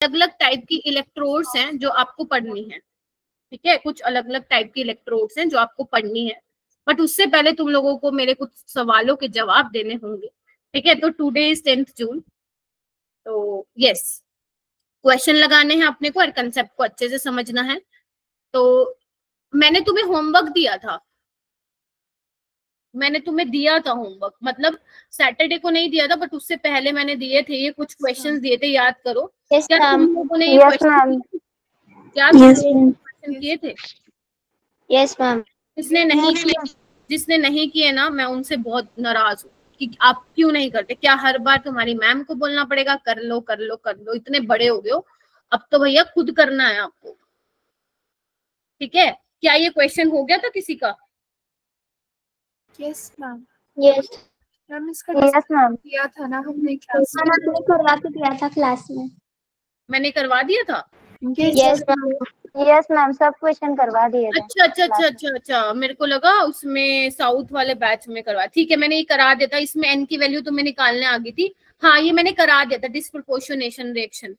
अलग अलग टाइप की इलेक्ट्रोड्स हैं जो आपको पढ़नी है, ठीक है, कुछ अलग अलग टाइप की इलेक्ट्रोड्स हैं जो आपको पढ़नी है, बट उससे पहले तुम लोगों को मेरे कुछ सवालों के जवाब देने होंगे, ठीक है। तो टुडे इज 10th जून, तो यस, क्वेश्चन लगाने हैं अपने को और कंसेप्ट को अच्छे से समझना है। तो मैंने तुम्हें होमवर्क दिया था, मैंने तुम्हें दिया था होमवर्क, मतलब सैटरडे को नहीं दिया था बट उससे पहले मैंने दिए थे, ये कुछ क्वेश्चंस दिए थे, याद करो। क्या तुम लोगों ने ये क्वेश्चन किए थे? Yes ma'am. जिसने नहीं किए ना, मैं उनसे बहुत नाराज हूँ कि आप क्यों नहीं करते। क्या हर बार तुम्हारी मैम को बोलना पड़ेगा कर लो कर लो कर लो? इतने बड़े हो गए हो, अब तो भैया खुद करना है आपको, ठीक है। क्या ये क्वेश्चन हो गया था किसी का? Yes ma'am. यस मैम इसका यस मैम किया था ना हमने क्लास में, मैंने करवा के दिया था क्लास में। मैंने करवा दिया था। यस मैम, यस मैम, सब क्वेश्चन करवा दिए थे। अच्छा अच्छा अच्छा अच्छा अच्छा, मेरे को लगा उसमें साउथ वाले बैच में करवा। ठीक है, मैंने ये करा दिया था, इसमें एन की वैल्यू तुम्हें निकालने आ गई थी। हाँ, ये मैंने करा दिया था, डिस्प्रपोर्शनेशन रिएक्शन,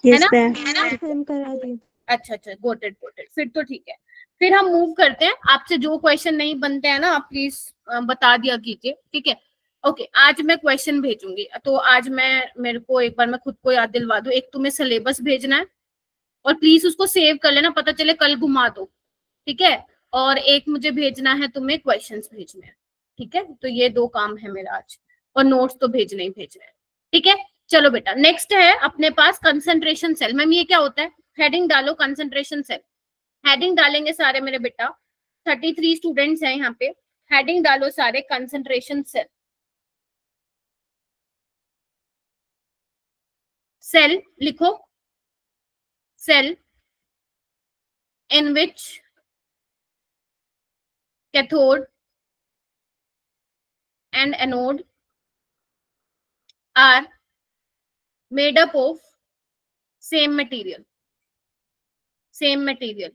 है ना? करा दिया। अच्छा अच्छा, गोट इट फिर तो ठीक है। फिर हम मूव करते हैं। आपसे जो क्वेश्चन नहीं बनते हैं ना, आप प्लीज बता दिया कीजिए, ठीक है। ओके, आज मैं क्वेश्चन भेजूंगी, तो आज मेरे को एक बार मैं खुद को याद दिलवा दूं। एक तुम्हें सिलेबस भेजना है और प्लीज उसको सेव कर लेना, पता चले कल घुमा दो, ठीक है। और एक मुझे भेजना है, तुम्हें क्वेश्चंस भेजने हैं, ठीक है। तो ये दो काम है मेरा आज, और नोट्स तो भेजने ही भेजने हैं, ठीक है। चलो बेटा, नेक्स्ट है अपने पास कंसंट्रेशन सेल। मैम ये क्या होता है? हेडिंग डालो कंसंट्रेशन सेल, हेडिंग डालेंगे सारे मेरे बेटा। 33 स्टूडेंट्स हैं यहाँ पे, हेडिंग डालो सारे कंसंट्रेशन सेल। सेल लिखो, cell in which cathode and anode are made up of same material, same material।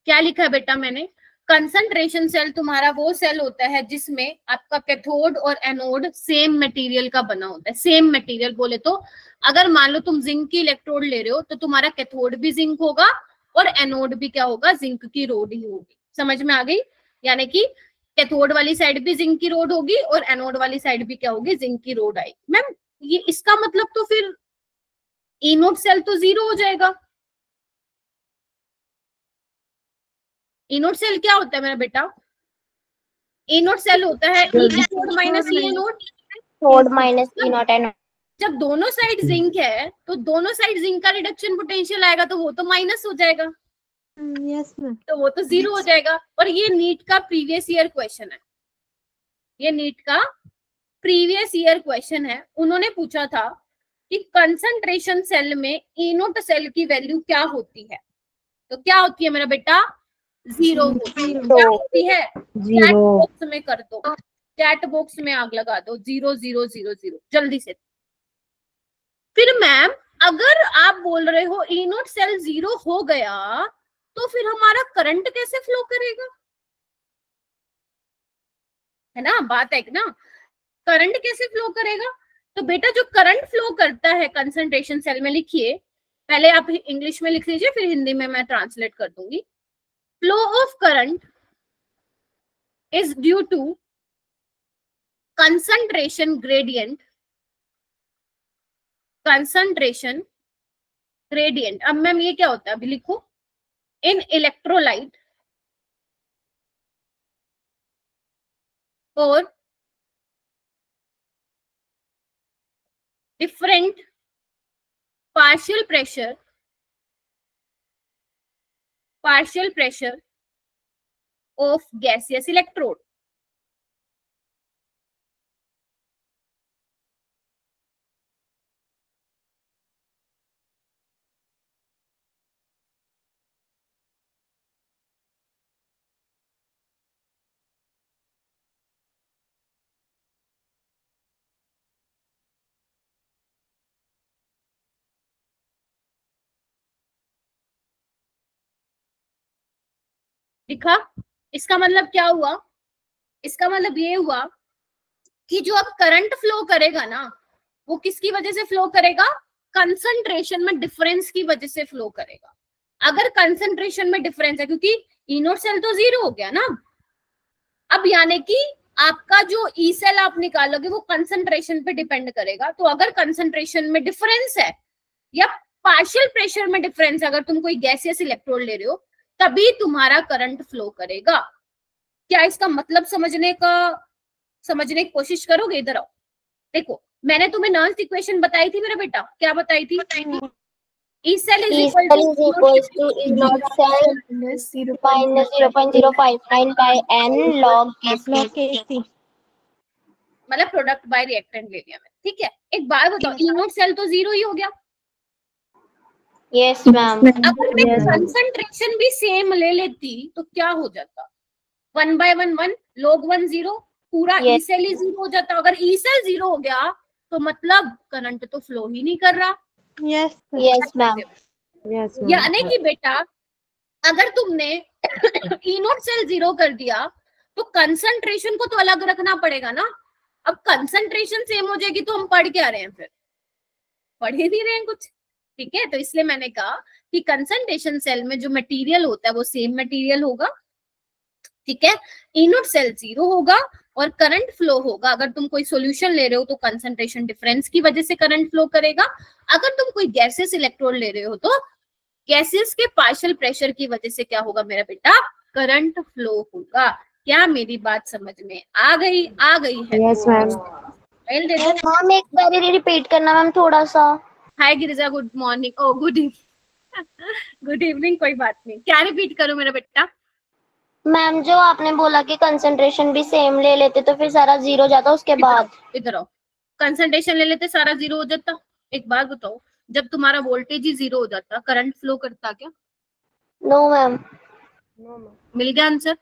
क्या लिखा है बेटा मैंने? कंसंट्रेशन सेल तुम्हारा वो सेल होता है जिसमें आपका कैथोड और एनोड सेम मटेरियल का बना होता है। सेम मटेरियल बोले तो, अगर मान लो तुम जिंक की इलेक्ट्रोड ले रहे हो तो तुम्हारा कैथोड भी जिंक होगा और एनोड भी क्या होगा? जिंक की रोड ही होगी। समझ में आ गई? यानी कि कैथोड वाली साइड भी जिंक की रोड होगी और एनोड वाली साइड भी क्या होगी? जिंक की रोड आएगी। मैम ये इसका मतलब तो फिर एनोड सेल तो जीरो हो जाएगा। एनोड सेल क्या होता है मेरा बेटा? एनोड सेल होता है ई cathode minus E anode, cathode minus E not anode. जब दोनों साइड जिंक है तो दोनों साइड जिंक का रिडक्शन पोटेंशियल आएगा, तो वो तो माइनस हो जाएगा, यस मैम, तो वो तो जीरो हो जाएगा। और ये नीट का प्रीवियस ईयर क्वेश्चन है, ये नीट का प्रीवियस ईयर क्वेश्चन है। उन्होंने पूछा था कि कंसंट्रेशन सेल में एनोड सेल की वैल्यू क्या होती है? तो क्या होती है मेरा बेटा? जीरो होती है। क्या होती है? चैट बॉक्स में कर दो, चैट बॉक्स में आग लगा दो, 0 0 0 0 जल्दी से। फिर मैम अगर आप बोल रहे हो एनोड सेल जीरो हो गया तो फिर हमारा करंट कैसे फ्लो करेगा? है ना, बात है ना, करंट कैसे फ्लो करेगा? तो बेटा जो करंट फ्लो करता है कंसंट्रेशन सेल में, लिखिए, पहले आप इंग्लिश में लिख लीजिए, फिर हिंदी में मैं ट्रांसलेट कर दूंगी। Flow of current is due to concentration gradient, concentration gradient। अब मैम ये क्या होता है? अभी लिखो, इन इलेक्ट्रोलाइट और different partial pressure of gaseous electrode। लिखा? इसका मतलब क्या हुआ? इसका मतलब ये हुआ कि जो अब करंट फ्लो करेगा ना, वो किसकी वजह से फ्लो करेगा? कंसंट्रेशन में डिफरेंस की वजह से फ्लो करेगा। अगर कंसंट्रेशन में डिफरेंस है, क्योंकि ई नोट सेल तो 0 हो गया ना, अब यानी कि आपका जो ई सेल आप निकालोगे वो कंसंट्रेशन पे डिपेंड करेगा। तो अगर कंसंट्रेशन में डिफरेंस है या पार्शियल प्रेशर में डिफरेंस है, अगर तुम कोई गैसियस इलेक्ट्रोड ले रहे हो, तभी तुम्हारा करंट फ्लो करेगा। क्या इसका मतलब समझने की कोशिश करोगे? इधर आओ, देखो मैंने तुम्हें नर्स इक्वेशन बताई थी मेरा बेटा, क्या बताई थी? E cell is equal to E naught cell minus minus 0.059 by n log Kc. मतलब प्रोडक्ट बाय रिएक्टेंट ले लिया मैंने, ठीक है। एक बात बताओ, ई नोट सेल तो 0 ही हो गया। Yes ma'am. अगर मैं कंसंट्रेशन भी सेम ले लेती तो क्या हो जाता? 1/1 1 log 1 0, पूरा ई सेल ही 0 हो जाता। अगर ई सेल 0 हो गया तो मतलब करंट तो फ्लो ही नहीं कर रहा। Yes. Yes ma'am. यानी कि बेटा अगर तुमने ई नोट सेल 0 कर दिया तो कंसंट्रेशन को तो अलग रखना पड़ेगा ना। अब कंसंट्रेशन सेम हो जाएगी तो हम पढ़ क्या रहे हैं? फिर पढ़ ही नहीं रहे हैं कुछ, ठीक है। तो इसलिए मैंने कहा कि कंसंट्रेशन सेल में जो मटेरियल होता है वो सेम मटेरियल होगा, ठीक है। ई नोट सेल 0 होगा और करंट फ्लो होगा। अगर तुम कोई सॉल्यूशन ले रहे हो तो कंसंट्रेशन डिफरेंस की वजह से करंट फ्लो करेगा। अगर तुम कोई गैसेस इलेक्ट्रोड ले रहे हो तो गैसेस के पार्शियल प्रेशर की वजह से क्या होगा मेरा बेटा? करंट फ्लो होगा। क्या मेरी बात समझ में आ गई है? Yes ma'am. मैम एक बार रिपीट करना मैम थोड़ा सा। हाय गिरिजा, गुड मॉर्निंग। ओ गुड इवनिंग, कोई बात नहीं। क्या रिपीट करूं मेरा बेटा? मैम जो आपने बोला कि कंसंट्रेशन भी सेम ले लेते तो फिर सारा 0 जाता, उसके बाद इधर आओ, कंसंट्रेशन ले लेते सारा 0 हो जाता। एक बात बताओ, जब तुम्हारा वोल्टेज ही 0 हो जाता करंट फ्लो करता क्या? No ma'am. मिल गया आंसर।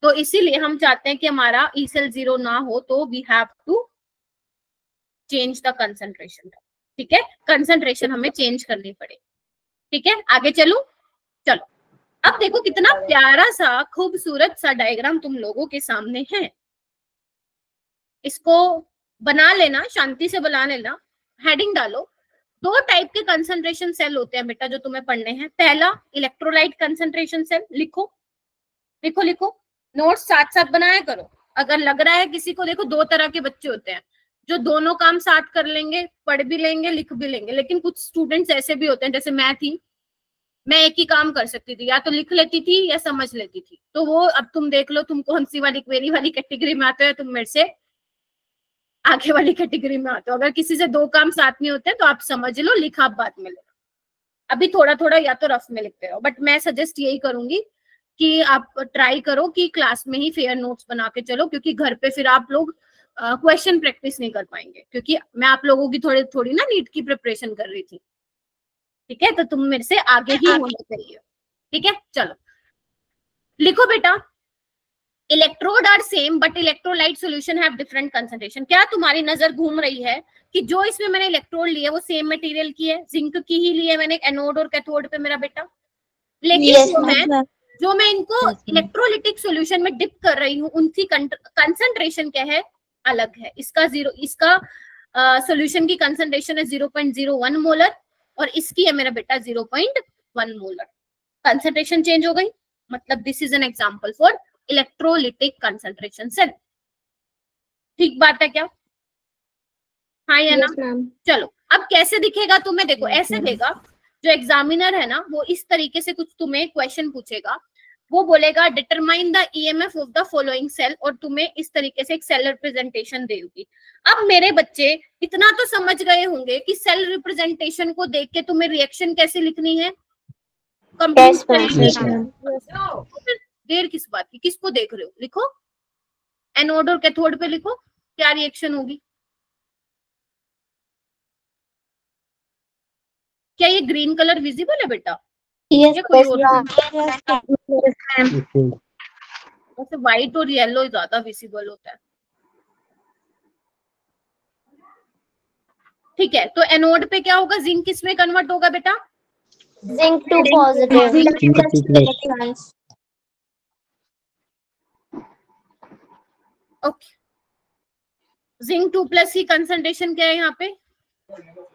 तो इसीलिए हम चाहते हैं कि हमारा ई सेल 0 ना हो, तो we have to change the concentration, ठीक है। कंसंट्रेशन हमें चेंज करनी पड़े, ठीक है। आगे चलो। अब देखो कितना प्यारा सा खूबसूरत सा डायग्राम तुम लोगों के सामने है। इसको बना लेना, शांति से बना लेना, हेडिंग डालो। 2 टाइप के कंसंट्रेशन सेल होते हैं बेटा जो तुम्हें पढ़ने हैं। पहला इलेक्ट्रोलाइट कंसंट्रेशन सेल, लिखो लिखो लिखो, नोट्स साथ साथ बनाया करो। अगर लग रहा है किसी को, देखो 2 तरह के बच्चे होते हैं जो दोनों काम साथ कर लेंगे, पढ़ भी लेंगे लिख भी लेंगे। लेकिन कुछ स्टूडेंट्स ऐसे भी होते हैं, जैसे मैं थी, मैं एक ही काम कर सकती थी, या तो लिख लेती थी या समझ लेती थी। तो वो अब तुम देख लो तुम कौन सी वाली क्वेरी वाली कैटेगरी में आते हो, तुम मेरे से आगे वाली कैटेगरी में आते हो। अगर किसी से 2 काम साथ में होते हैं तो आप समझ लो, लिखा आप बाद में लेना। अभी थोड़ा थोड़ा या तो रफ में लिखते रहो, बट मैं सजेस्ट यही करूंगी कि आप ट्राई करो कि क्लास में ही फेयर नोट्स बना के चलो, क्योंकि घर पे फिर आप लोग क्वेश्चन प्रैक्टिस नहीं कर पाएंगे। क्योंकि मैं आप लोगों की थोड़ी ना नीट की प्रिपरेशन कर रही थी, ठीक है। तो तुम मेरे से आगे ही होना चाहिए, ठीक है। चलो लिखो बेटा, electrode are same but electrolyte solution have different concentration. क्या तुम्हारी नजर घूम रही है कि जो इसमें मैंने इलेक्ट्रोड लिया वो सेम मटेरियल की है, जिंक की ही ली है मैंने एनोड और कैथोड पे मेरा बेटा। लेकिन जो मैं इनको इलेक्ट्रोलिटिक सॉल्यूशन में डिप कर रही हूँ उनकी कंसंट्रेशन क्या है? अलग है। इसका सॉल्यूशन की कंसंट्रेशन है 0.01 मोलर और इसकी है मेरा बेटा 0.1 मोलर। कंसंट्रेशन चेंज हो गई, मतलब this is an example for electrolytic concentration cell. ठीक बात है क्या? हाँ या ना? चलो अब कैसे दिखेगा तुम्हें, देखो ऐसे देगा। जो एग्जामिनर है ना वो इस तरीके से कुछ तुम्हें क्वेश्चन पूछेगा, वो बोलेगा determine the EMF of the following cell, और तुम्हें इस तरीके से एक सेल रिप्रेजेंटेशन देगी। अब मेरे बच्चे इतना तो समझ गए होंगे कि सेल रिप्रेजेंटेशन को देख के तुम्हें रिएक्शन कैसे लिखनी है, देर किस बात की, किसको देख रहे हो? लिखो, एनोड और कैथोड पे लिखो क्या रिएक्शन होगी। क्या ये ग्रीन कलर विजिबल है बेटा? वैसे व्हाइट और येलो ज्यादा विजिबल होता है, ठीक है। तो एनोड पे क्या होगा? जिंक किस में कन्वर्ट होगा बेटा? Zinc to positive. Okay, zinc 2+ की कंसंट्रेशन क्या है यहाँ पे?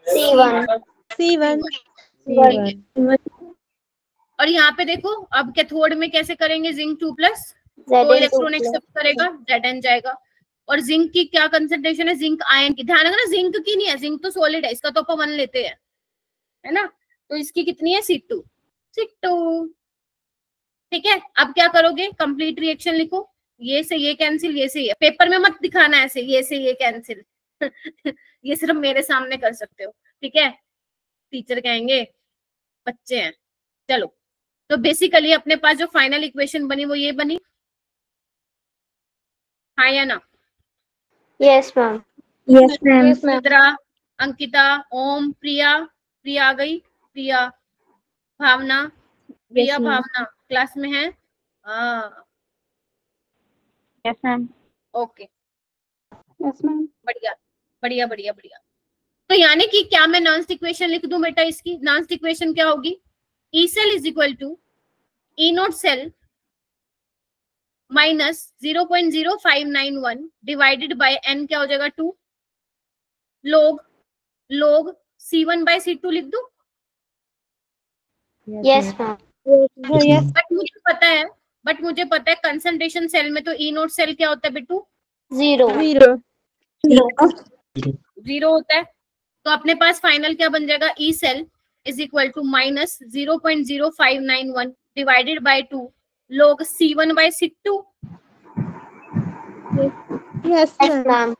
C1 C1 C1। और यहाँ पे देखो अब कैथोड में कैसे करेंगे, जिंक 2+, दो Zn2 इलेक्ट्रॉन एक्सेप्ट करेगा, Zn जाएगा। और जिंक की क्या कंसेंट्रेशन है, जिंक आयन की, ध्यान रखना जिंक की नहीं है, जिंक तो सॉलिड है, इसका तो अपन 1 लेते हैं, है ना। तो इसकी कितनी है, C2। ठीक है, अब क्या करोगे, कंप्लीट रिएक्शन लिखो, ये से ये कैंसिल, ये से ये, पेपर में मत दिखाना ऐसे ये से ये कैंसिल ये सिर्फ मेरे सामने कर सकते हो, ठीक है, टीचर कहेंगे बच्चे हैं। चलो, तो बेसिकली अपने पास जो फाइनल इक्वेशन बनी वो ये बनी, हाँ या ना। Yes ma'am. Yes, ma'am. Rudra, Ankita, ओम, प्रिया, प्रिया आ गई, प्रिया, भावना, प्रिया, ma'am. भावना क्लास में है, Yes, ma'am. Okay, Yes, ma'am. बढ़िया बढ़िया बढ़िया बढ़िया। तो यानी कि क्या मैं नॉन्स्ट इक्वेशन लिख दूं बेटा, इसकी नॉन्स्ट इक्वेशन क्या होगी, E cell is equal to E naught cell minus 0.0591 divided by n, क्या हो जाएगा 2 लोग लोग C1/C2 लिख दूं। Yes ma'am. Yes. बट मुझे पता है कंसंट्रेशन सेल में तो ई नोट सेल क्या होता है बेटू, 0. 0 0 होता है। तो अपने पास फाइनल क्या बन जाएगा, E cell is equal to minus 0.0591 divided by 2 log C1/C2। Yes Yes ma'am. ma'am.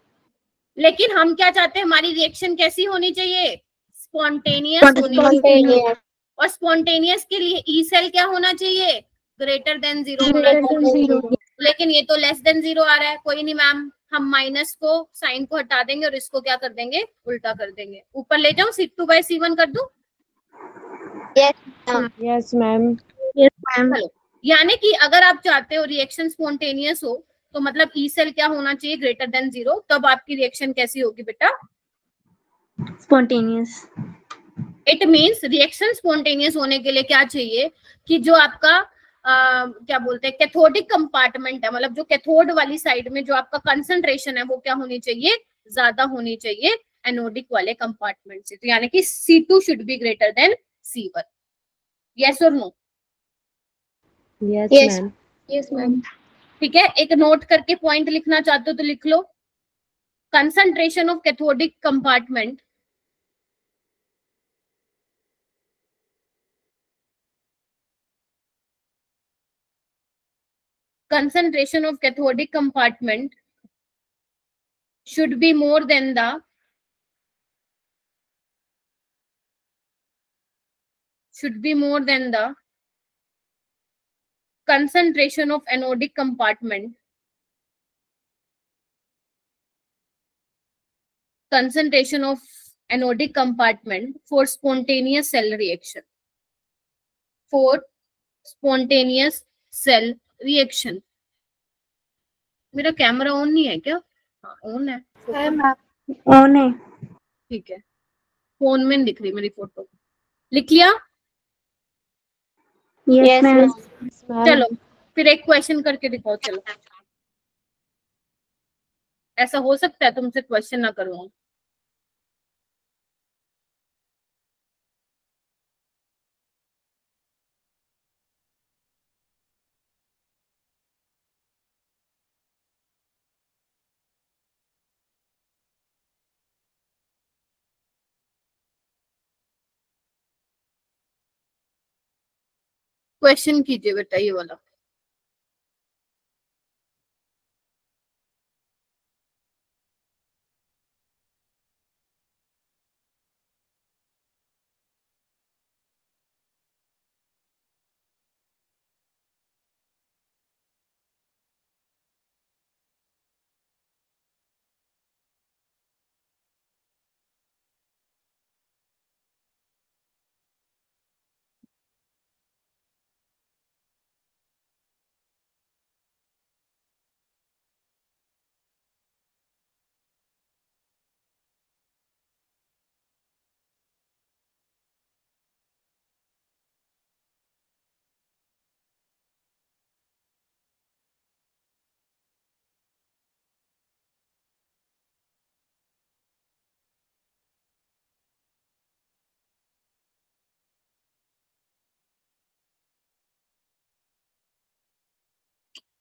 लेकिन हम क्या चाहते हैं, हमारी रिएक्शन कैसी होनी चाहिए, स्पॉन्टेनियस होनी चाहिए। Spontaneous. और स्पॉन्टेनियस के लिए ई सेल क्या होना चाहिए, ग्रेटर देन 0 होना Greater चाहिए। than 0. लेकिन ये तो लेस देन 0 आ रहा है, कोई नहीं मैम, हम माइनस को साइन को हटा देंगे और इसको क्या कर देंगे, उल्टा कर देंगे, ऊपर ले जाऊं, C2/C1 कर दूं। Yes ma'am. Yes ma'am. Yes, ma'am. चलो, यानी कि अगर आप चाहते हो रिएक्शन स्पॉन्टेनियस हो तो मतलब ई सेल क्या होना चाहिए, ग्रेटर देन 0, तब आपकी रिएक्शन कैसी होगी बेटा, Spontaneous. It means reaction spontaneous होने के लिए क्या चाहिए कि जो आपका क्या बोलते हैं कैथोडिक कंपार्टमेंट है, मतलब जो कैथोड वाली साइड में जो आपका कंसंट्रेशन है वो क्या होनी चाहिए, ज्यादा होनी चाहिए एनोडिक वाले कंपार्टमेंट से। तो यानी कि C2 should be greater then C1। Yes और no. Yes Yes. ma'am. Yes ma'am. ठीक है, एक नोट करके पॉइंट लिखना चाहते हो तो लिख लो, concentration of cathodic compartment concentration of cathodic compartment should be more than the concentration of anodic compartment, concentration of anodic compartment for spontaneous cell reaction, for spontaneous cell reaction। मेरा camera on नहीं है क्या, हाँ on है, On है। ठीक है, phone में नहीं दिख रही मेरी फोटो, लिख लिया। Yes, Yes ma'am. ma'am. चलो फिर एक क्वेश्चन करके दिखाओ, चलो ऐसा हो सकता है तुमसे क्वेश्चन ना करूँ। क्वेश्चन कीजिए बेटा ये वाला।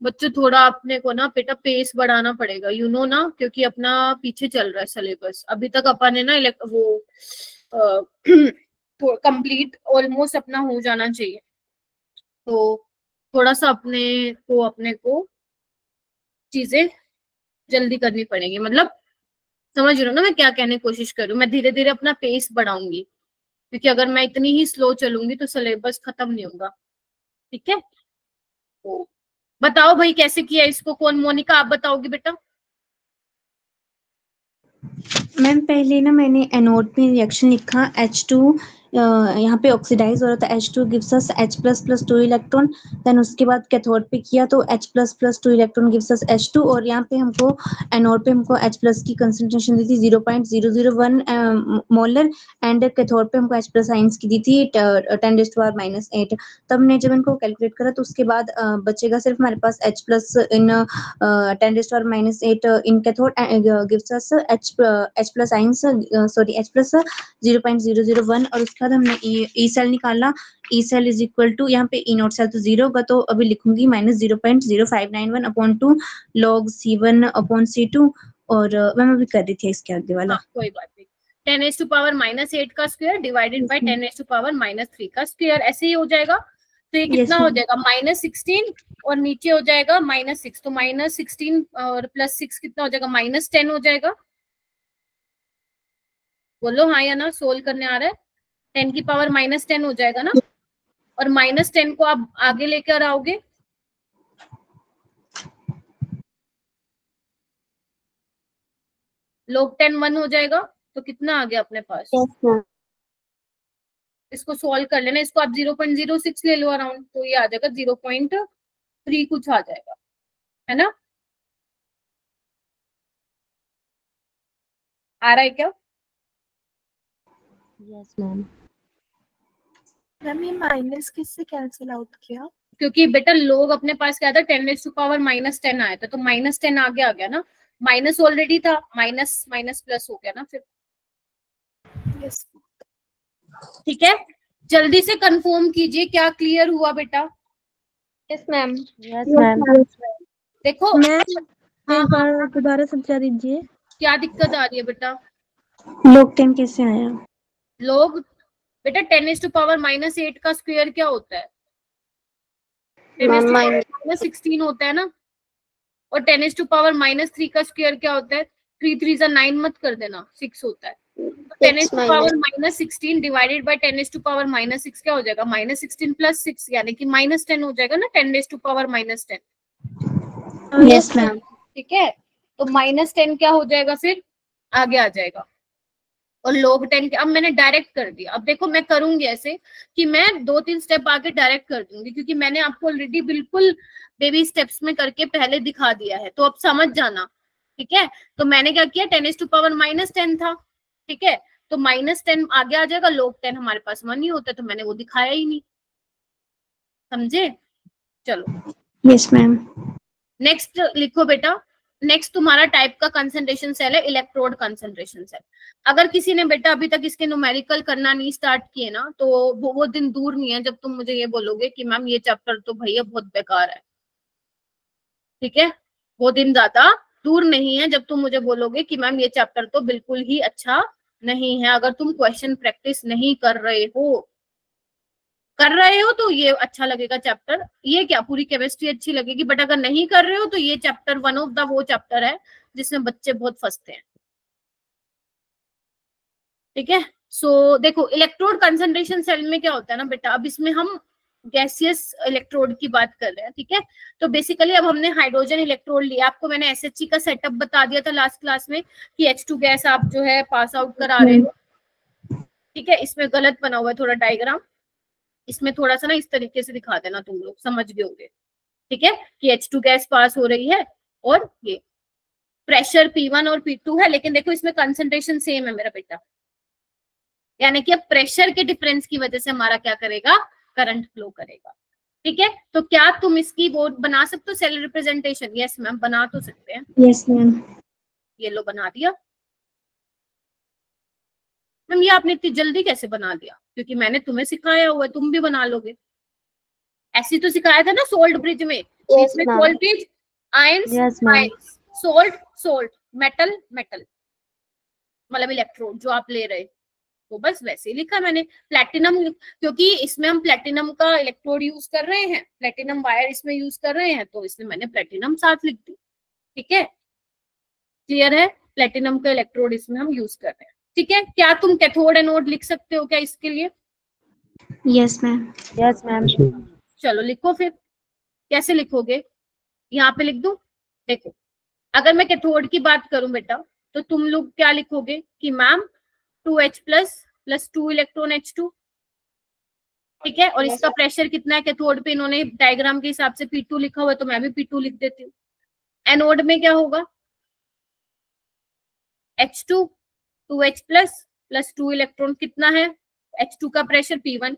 बच्चों थोड़ा अपने को ना बेटा पेस बढ़ाना पड़ेगा, यू नो ना, क्योंकि अपना पीछे चल रहा है सिलेबस। अभी तक अपन ने ना वो कंप्लीट ऑलमोस्ट अपना हो जाना चाहिए, तो थोड़ा सा अपने को चीजें जल्दी करनी पड़ेगी। मतलब समझ रहे हो ना मैं क्या कहने की कोशिश कर रही हूँ। मैं धीरे धीरे अपना पेस बढ़ाऊंगी, क्योंकि अगर मैं इतनी ही स्लो चलूंगी तो सिलेबस खत्म नहीं होगा। ठीक है, तो बताओ भाई कैसे किया इसको। कौन, मोनिका आप बताओगी बेटा? मैम पहले ना मैंने एनोड में रिएक्शन लिखा H2, यहाँ पे ऑक्सीडाइज हो रहा था, H2 gives us H++ 2 electron. Then उसके बाद कैथोड पे किया तो H++ 2 electron gives us H2, और यहाँ पे हमको एनोड पे हमको H+ की कंसंट्रेशन दी थी 0.001 मोलर, एंड कैथोड पे हमको H+ आइंस की दी थी 10⁻⁸ तब हमने जब इनको कैलकुलेट करा तो उसके बाद बचेगा सिर्फ हमारे पास H+ in 10⁻⁸ in cathode gives us H+ ions, sorry H+ 0.001, और उसके बाद हमने ई सेल निकाला। E cell is equal to, यहाँ पे ई नॉट सेल तो 0 होगा, तो अभी लिखूंगी -0.0591/2 log C1/C2, और मैम अभी कर रही थी इसके आगे वाला। हाँ, कोई बात नहीं। 10⁻⁻8 का स्क्वायर डिवाइडेड बाय 10⁻3 का स्क्वायर, ऐसे ही हो जाएगा। तो ये कितना हो जाएगा -16, और नीचे हो जाएगा -6, तो -16 और +6 कितना हो जाएगा? -10 हो जाएगा। बोलो हाँ या ना, सोल्व करने आ रहा है? 10 की पावर -10 हो जाएगा ना, और -10 को आप आगे लेकर आओगे, log 10 1 हो जाएगा। तो कितना आ गया अपने पास? Yes ma'am. इसको सॉल्व कर लेना, इसको आप 0.06 ले लो अराउंड, तो ये आ जाएगा 0.3 कुछ आ जाएगा, है ना? आ रहा है क्या? Yes ma'am. मैम ये माइनस किससे कैंसिल आउट किया? क्योंकि बेटा लोग अपने पास क्या था, 10⁻⁻10 आया था, तो -10 आगे आ गया ना, माइनस ऑलरेडी था, माइनस माइनस प्लस हो गया ना फिर। यस ठीक है, जल्दी से कंफर्म कीजिए क्या क्लियर हुआ बेटा। Yes ma'am. Yes ma'am. देखो मैम हाँ एक हाँ, बार दोबारा समझा दीजिए। क्या दिक्कत आ रही है बेटा? log 10 कैसे आया? लोग बेटा 10⁻⁻8 का स्क्वायर क्या होता है? 10⁻⁻16 होता है ना, और 10⁻⁻3 का स्क्वायर क्या होता है? 3 3 9 मत कर देना, 6 होता है। तो 10⁻⁻16 डिवाइडेड बाय 10⁻⁻6 क्या हो जाएगा? -16 + 6, यानी कि -10 हो जाएगा ना, 10⁻⁻10। Yes ma'am. ठीक है, तो -10 क्या हो जाएगा फिर? आगे आ जाएगा। और log 10 अब मैंने डायरेक्ट कर दिया। अब देखो मैं करूंगी ऐसे कि मैं 2-3 स्टेप आगे डायरेक्ट कर दूंगी, क्योंकि मैंने आपको ऑलरेडी बिल्कुल बेबी स्टेप्स में करके पहले दिखा दिया है, तो अब समझ जाना। ठीक है, तो मैंने क्या किया, 10⁻⁻10 था। ठीक है, तो -10 आगे आ जाएगा, log 10 हमारे पास 1 ही होता है, तो मैंने वो दिखाया ही नहीं। समझे? चलो यस मैम। नेक्स्ट लिखो बेटा। नेक्स्ट तुम्हारा टाइप का कंसंट्रेशन सेल है इलेक्ट्रोड कंसंट्रेशन सेल। अगर किसी ने बेटा अभी तक इसके न्यूमेरिकल करना नहीं स्टार्ट किए ना, तो वो दिन दूर नहीं है जब तुम मुझे ये बोलोगे कि मैम ये चैप्टर तो भैया बहुत बेकार है। ठीक है, वो दिन ज्यादा दूर नहीं है जब तुम मुझे बोलोगे कि मैम ये चैप्टर तो बिल्कुल ही अच्छा नहीं है। अगर तुम क्वेश्चन प्रैक्टिस नहीं कर रहे हो तो ये अच्छा लगेगा चैप्टर, ये क्या पूरी केमिस्ट्री अच्छी लगेगी, बट अगर नहीं कर रहे हो तो ये चैप्टर वन ऑफ द वो चैप्टर है जिसमें बच्चे बहुत फंसते हैं। ठीक है, सो देखो इलेक्ट्रोड कंसंट्रेशन सेल में क्या होता है ना बेटा, अब इसमें हम गैसियस इलेक्ट्रोड की बात कर रहे हैं। ठीक है, तो बेसिकली अब हमने हाइड्रोजन इलेक्ट्रोड लिया। आपको मैंने एसएचजी का सेटअप बता दिया था लास्ट क्लास में कि H2 गैस आप जो है पास आउट करा रहे हो। ठीक है, इसमें गलत बना हुआ है थोड़ा डायग्राम, इसमें थोड़ा सा ना इस तरीके से दिखा देना, तुम लोग समझ गए होंगे। ठीक है, कि H2 गैस पास हो रही है, और ये प्रेशर P1 और P2 है, लेकिन देखो इसमें कंसंट्रेशन सेम है मेरा बेटा, यानी कि अब प्रेशर के डिफरेंस की वजह से हमारा क्या करेगा, करंट फ्लो करेगा। ठीक है, तो क्या तुम इसकी वो बना सकते हो सेल रिप्रेजेंटेशन? यस मैम, बना तो सकते हैं। Yes ma'am. ये लो बना दिया। मैम ये आपने इतनी जल्दी कैसे बना दिया? क्योंकि मैंने तुम्हें सिखाया हुआ है, तुम भी बना लोगे। ऐसी तो सिखाया था ना सोल्ट ब्रिज में, Yes, इसमें ma'am. Salt bridge, ions Yes, ma'am. Ions, salt salt, metal metal, मतलब इलेक्ट्रोड जो आप ले रहे, तो बस वैसे ही लिखा मैंने। प्लेटिनम, क्योंकि इसमें हम प्लेटिनम का इलेक्ट्रोड यूज कर रहे हैं, प्लेटिनम वायर इसमें यूज कर रहे हैं, तो इसमें मैंने प्लेटिनम साथ लिख दी। ठीक है, क्लियर है? प्लेटिनम का इलेक्ट्रोड इसमें हम यूज कर रहे हैं। ठीक है, क्या तुम कैथोड एनोड लिख सकते हो क्या इसके लिए? Yes ma'am. Yes, ma'am. चलो लिखो फिर, कैसे लिखोगे? यहाँ पे लिख दूं? देखो, अगर मैं कैथोड की बात करूं बेटा, तो तुम लोग क्या लिखोगे कि ma'am 2H plus 2 electron H2। ठीक है, और Yes, इसका sir. प्रेशर कितना है कैथोड पे? इन्होंने डायग्राम के हिसाब से P2 लिखा हुआ है, तो मैं भी P2 लिख देती हूँ। एनोड में क्या होगा? H2 2H प्लस 2 इलेक्ट्रॉन, कितना है? H2 का प्रेशर P1,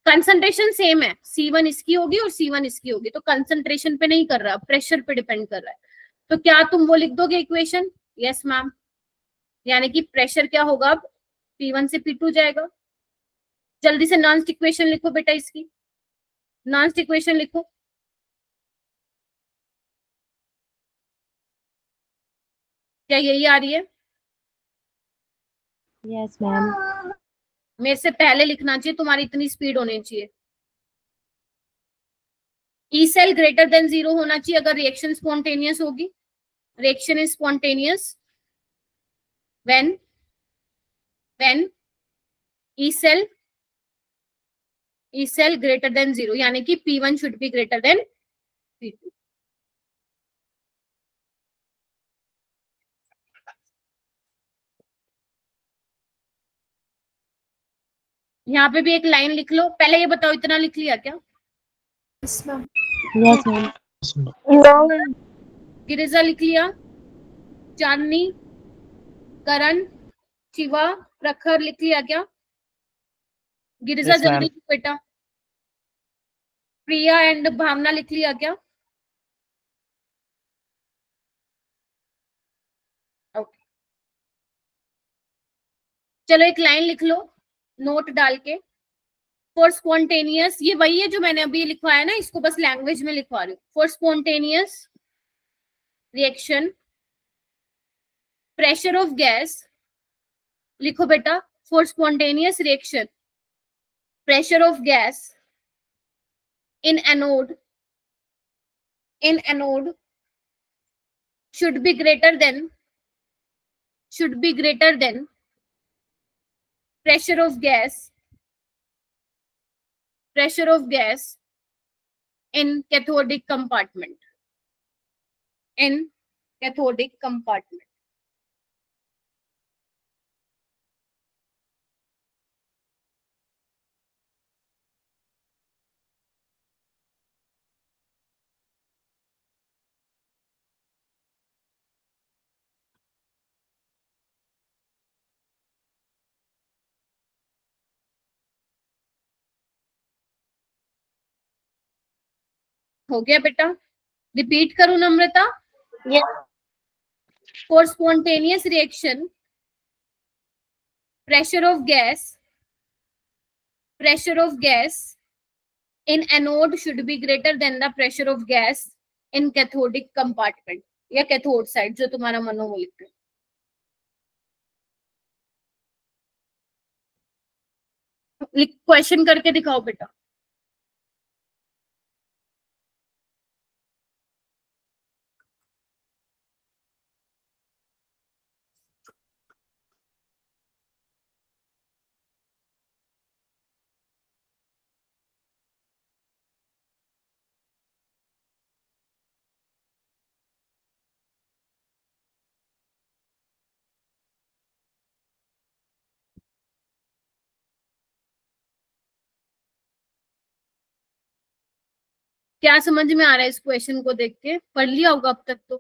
कंसंट्रेशन सेम है, C1 इसकी होगी और C1 इसकी होगी, तो कंसंट्रेशन पे नहीं कर रहा, प्रेशर पे डिपेंड कर रहा है। तो क्या तुम वो लिख दोगे इक्वेशन? यस मैम, यानी कि प्रेशर क्या होगा अब? P1 से P2 जाएगा। जल्दी से नॉन्स्ट इक्वेशन लिखो बेटा, इसकी नॉन्स्ट इक्वेशन लिखो। क्या यही आ रही है? Yes, ma'am. मेरे से पहले लिखना चाहिए, तुम्हारी इतनी स्पीड होनी चाहिए। ई सेल ग्रेटर देन 0 होना चाहिए अगर रिएक्शन स्पॉन्टेनियस होगी। Reaction is spontaneous when E cell greater than 0, यानी कि P1 should be greater then P2। यहाँ पे भी एक लाइन लिख लो। पहले ये बताओ, इतना लिख लिया क्या? Yes, ma'am. Yes, ma'am. Girija लिख लिया? चांदनी, करण, शिवा, प्रखर लिख लिया क्या? Girija Yes, ma'am. जल्दी लिख बेटा। प्रिया एंड भावना लिख लिया क्या? ओके, चलो एक लाइन लिख लो नोट डाल के। फॉर स्पॉन्टेनियस, ये वही है जो मैंने अभी लिखवाया ना, इसको बस लैंग्वेज में लिखवा रही हूँ। For spontaneous reaction pressure of gas, लिखो बेटा। For spontaneous reaction pressure of gas in anode should be greater than pressure of gas in cathodic compartment. हो गया बेटा? रिपीट करूं नम्रता? Yes. For spontaneous reaction pressure of gas in anode should be greater than the pressure of gas in cathodic compartment, या cathode side, जो तुम्हारा मन हो वो लिखते हैं। क्वेश्चन करके दिखाओ बेटा। क्या समझ में आ रहा है इस क्वेश्चन को देख के? पढ़ लिया होगा अब तक तो।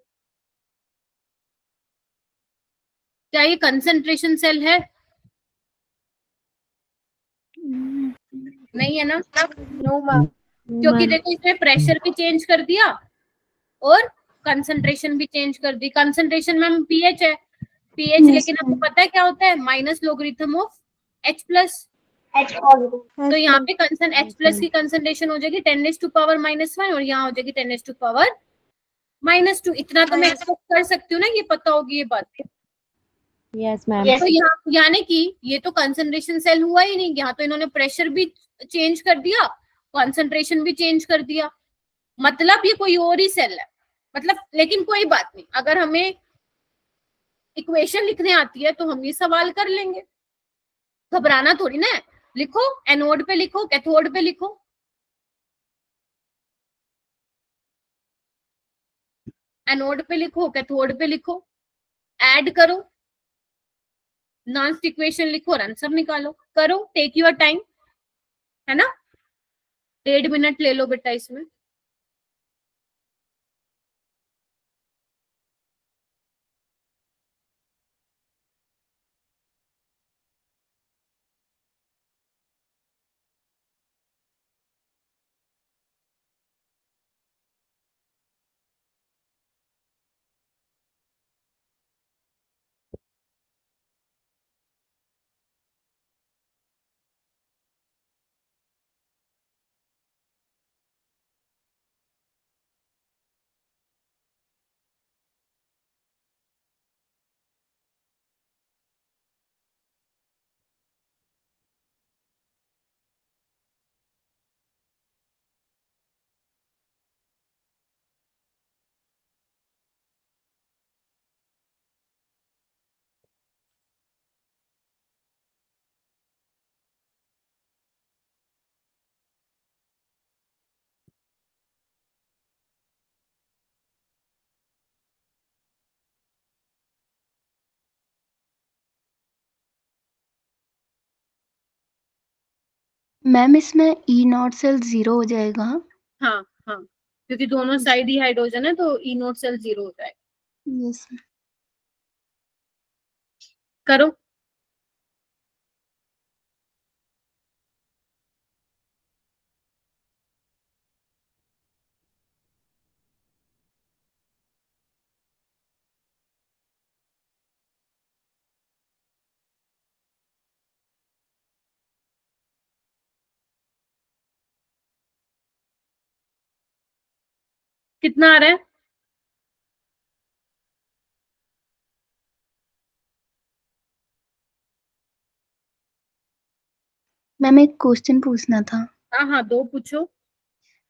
क्या ये कंसंट्रेशन सेल है? नहीं है ना? No, ma'am. क्योंकि देखो इसमें प्रेशर भी चेंज कर दिया और कंसंट्रेशन भी चेंज कर दी। कंसंट्रेशन में पीएच है, पीएच, Yes, लेकिन आपको पता है क्या होता है? Minus logarithm of H plus. H positive. तो यहाँ पे H प्लस की कंसंट्रेशन हो जाएगी 10⁻⁻1 और यहाँ हो जाएगी 10⁻⁻2। इतना तो मैं एक्सपेक्ट कर सकती हूँ ना, ये पता होगी ये बात। Yes ma'am. तो यहाँ यानी कि ये तो कंसंट्रेशन सेल हुआ ही नहीं, यहाँ तो इन्होंने प्रेशर भी चेंज कर दिया, कंसंट्रेशन भी चेंज कर दिया, मतलब ये कोई और ही सेल है मतलब। लेकिन कोई बात नहीं, अगर हमें इक्वेशन लिखने आती है तो हम ये सवाल कर लेंगे, घबराना थोड़ी ना है। लिखो, एनोड पे लिखो, कैथोड पे लिखो। एनोड पे लिखो, कैथोड पे लिखो, ऐड करो, नॉन्स्ट इक्वेशन लिखो और आंसर निकालो। करो, टेक योर टाइम, है ना। 1.5 मिनट ले लो बेटा इसमें। मैम इसमें ई नॉट सेल 0 हो जाएगा। हाँ हाँ, क्योंकि दोनों साइड ही हाइड्रोजन है तो ई नोट सेल 0 हो जाएगा। यस। करो। कितना आ रहा है? मैम एक क्वेश्चन पूछना था। हाँ हाँ, 2 पूछो।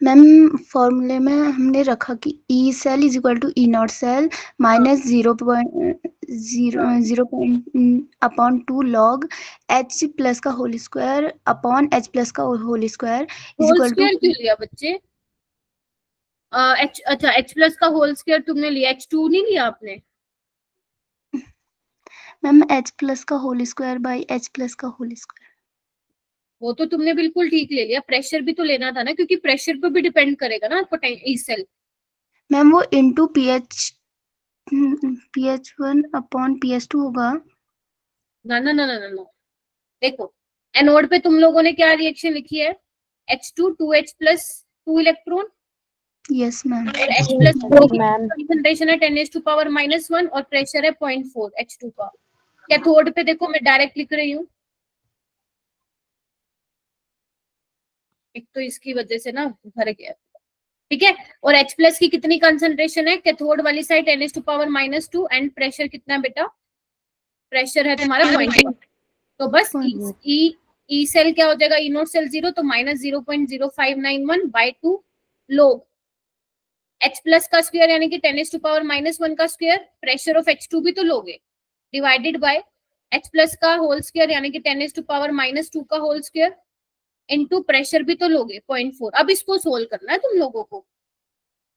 मैम फॉर्मूले में हमने रखा कि E cell is equal to E naught cell minus 0.2 log H plus का whole square upon H plus का whole square is whole equal to. Square क्यों लिया बच्चे? अच्छा, H प्लस का होल स्क्वायर तुमने लिया, H2 नहीं लिया आपने? मैम एच प्लस का whole square by H plus का होल स्क्वायर। वो तो तुमने बिल्कुल ठीक ले लिया, प्रेशर भी तो लेना था ना, क्योंकि प्रेशर पे भी डिपेंड करेगा ना ई सेल। मैम वो इंटू pH1 अपॉन pH2 होगा। ना ना ना ना ना, देखो एनोड पे तुम लोगों ने क्या रिएक्शन लिखी है? H2 2H plus 2 electron, yes ma'am. और H प्लस मैम। कंसंट्रेशन है 10⁻⁻1 और प्रेशर है 0.4 H2 का। कैथोड पे देखो मैं डायरेक्ट लिख रही हूँ, एक तो इसकी वजह से ना भर गया, ठीक है। और H प्लस की कितनी कंसंट्रेशन है कैथोड वाली साइड? 10⁻⁻2 एंड प्रेशर कितना है बेटा? प्रेशर है तुम्हारा 0.1। तो बस ई सेल क्या हो जाएगा? ई नोट सेल 0 तो माइनस 0.0591 बाई 2 लोग H प्लस का स्क्वायर यानी कि 10⁻⁻1 का स्क्वायर, प्रेशर ऑफ H2 भी तो लोगे, डिवाइडेड बाय H प्लस का होल स्क्वायर यानी कि 10⁻⁻2 का होल स्क्वायर इनटू प्रेशर भी तो लोगे 0.4। अब इसको सोल्व करना है तुम लोगों को,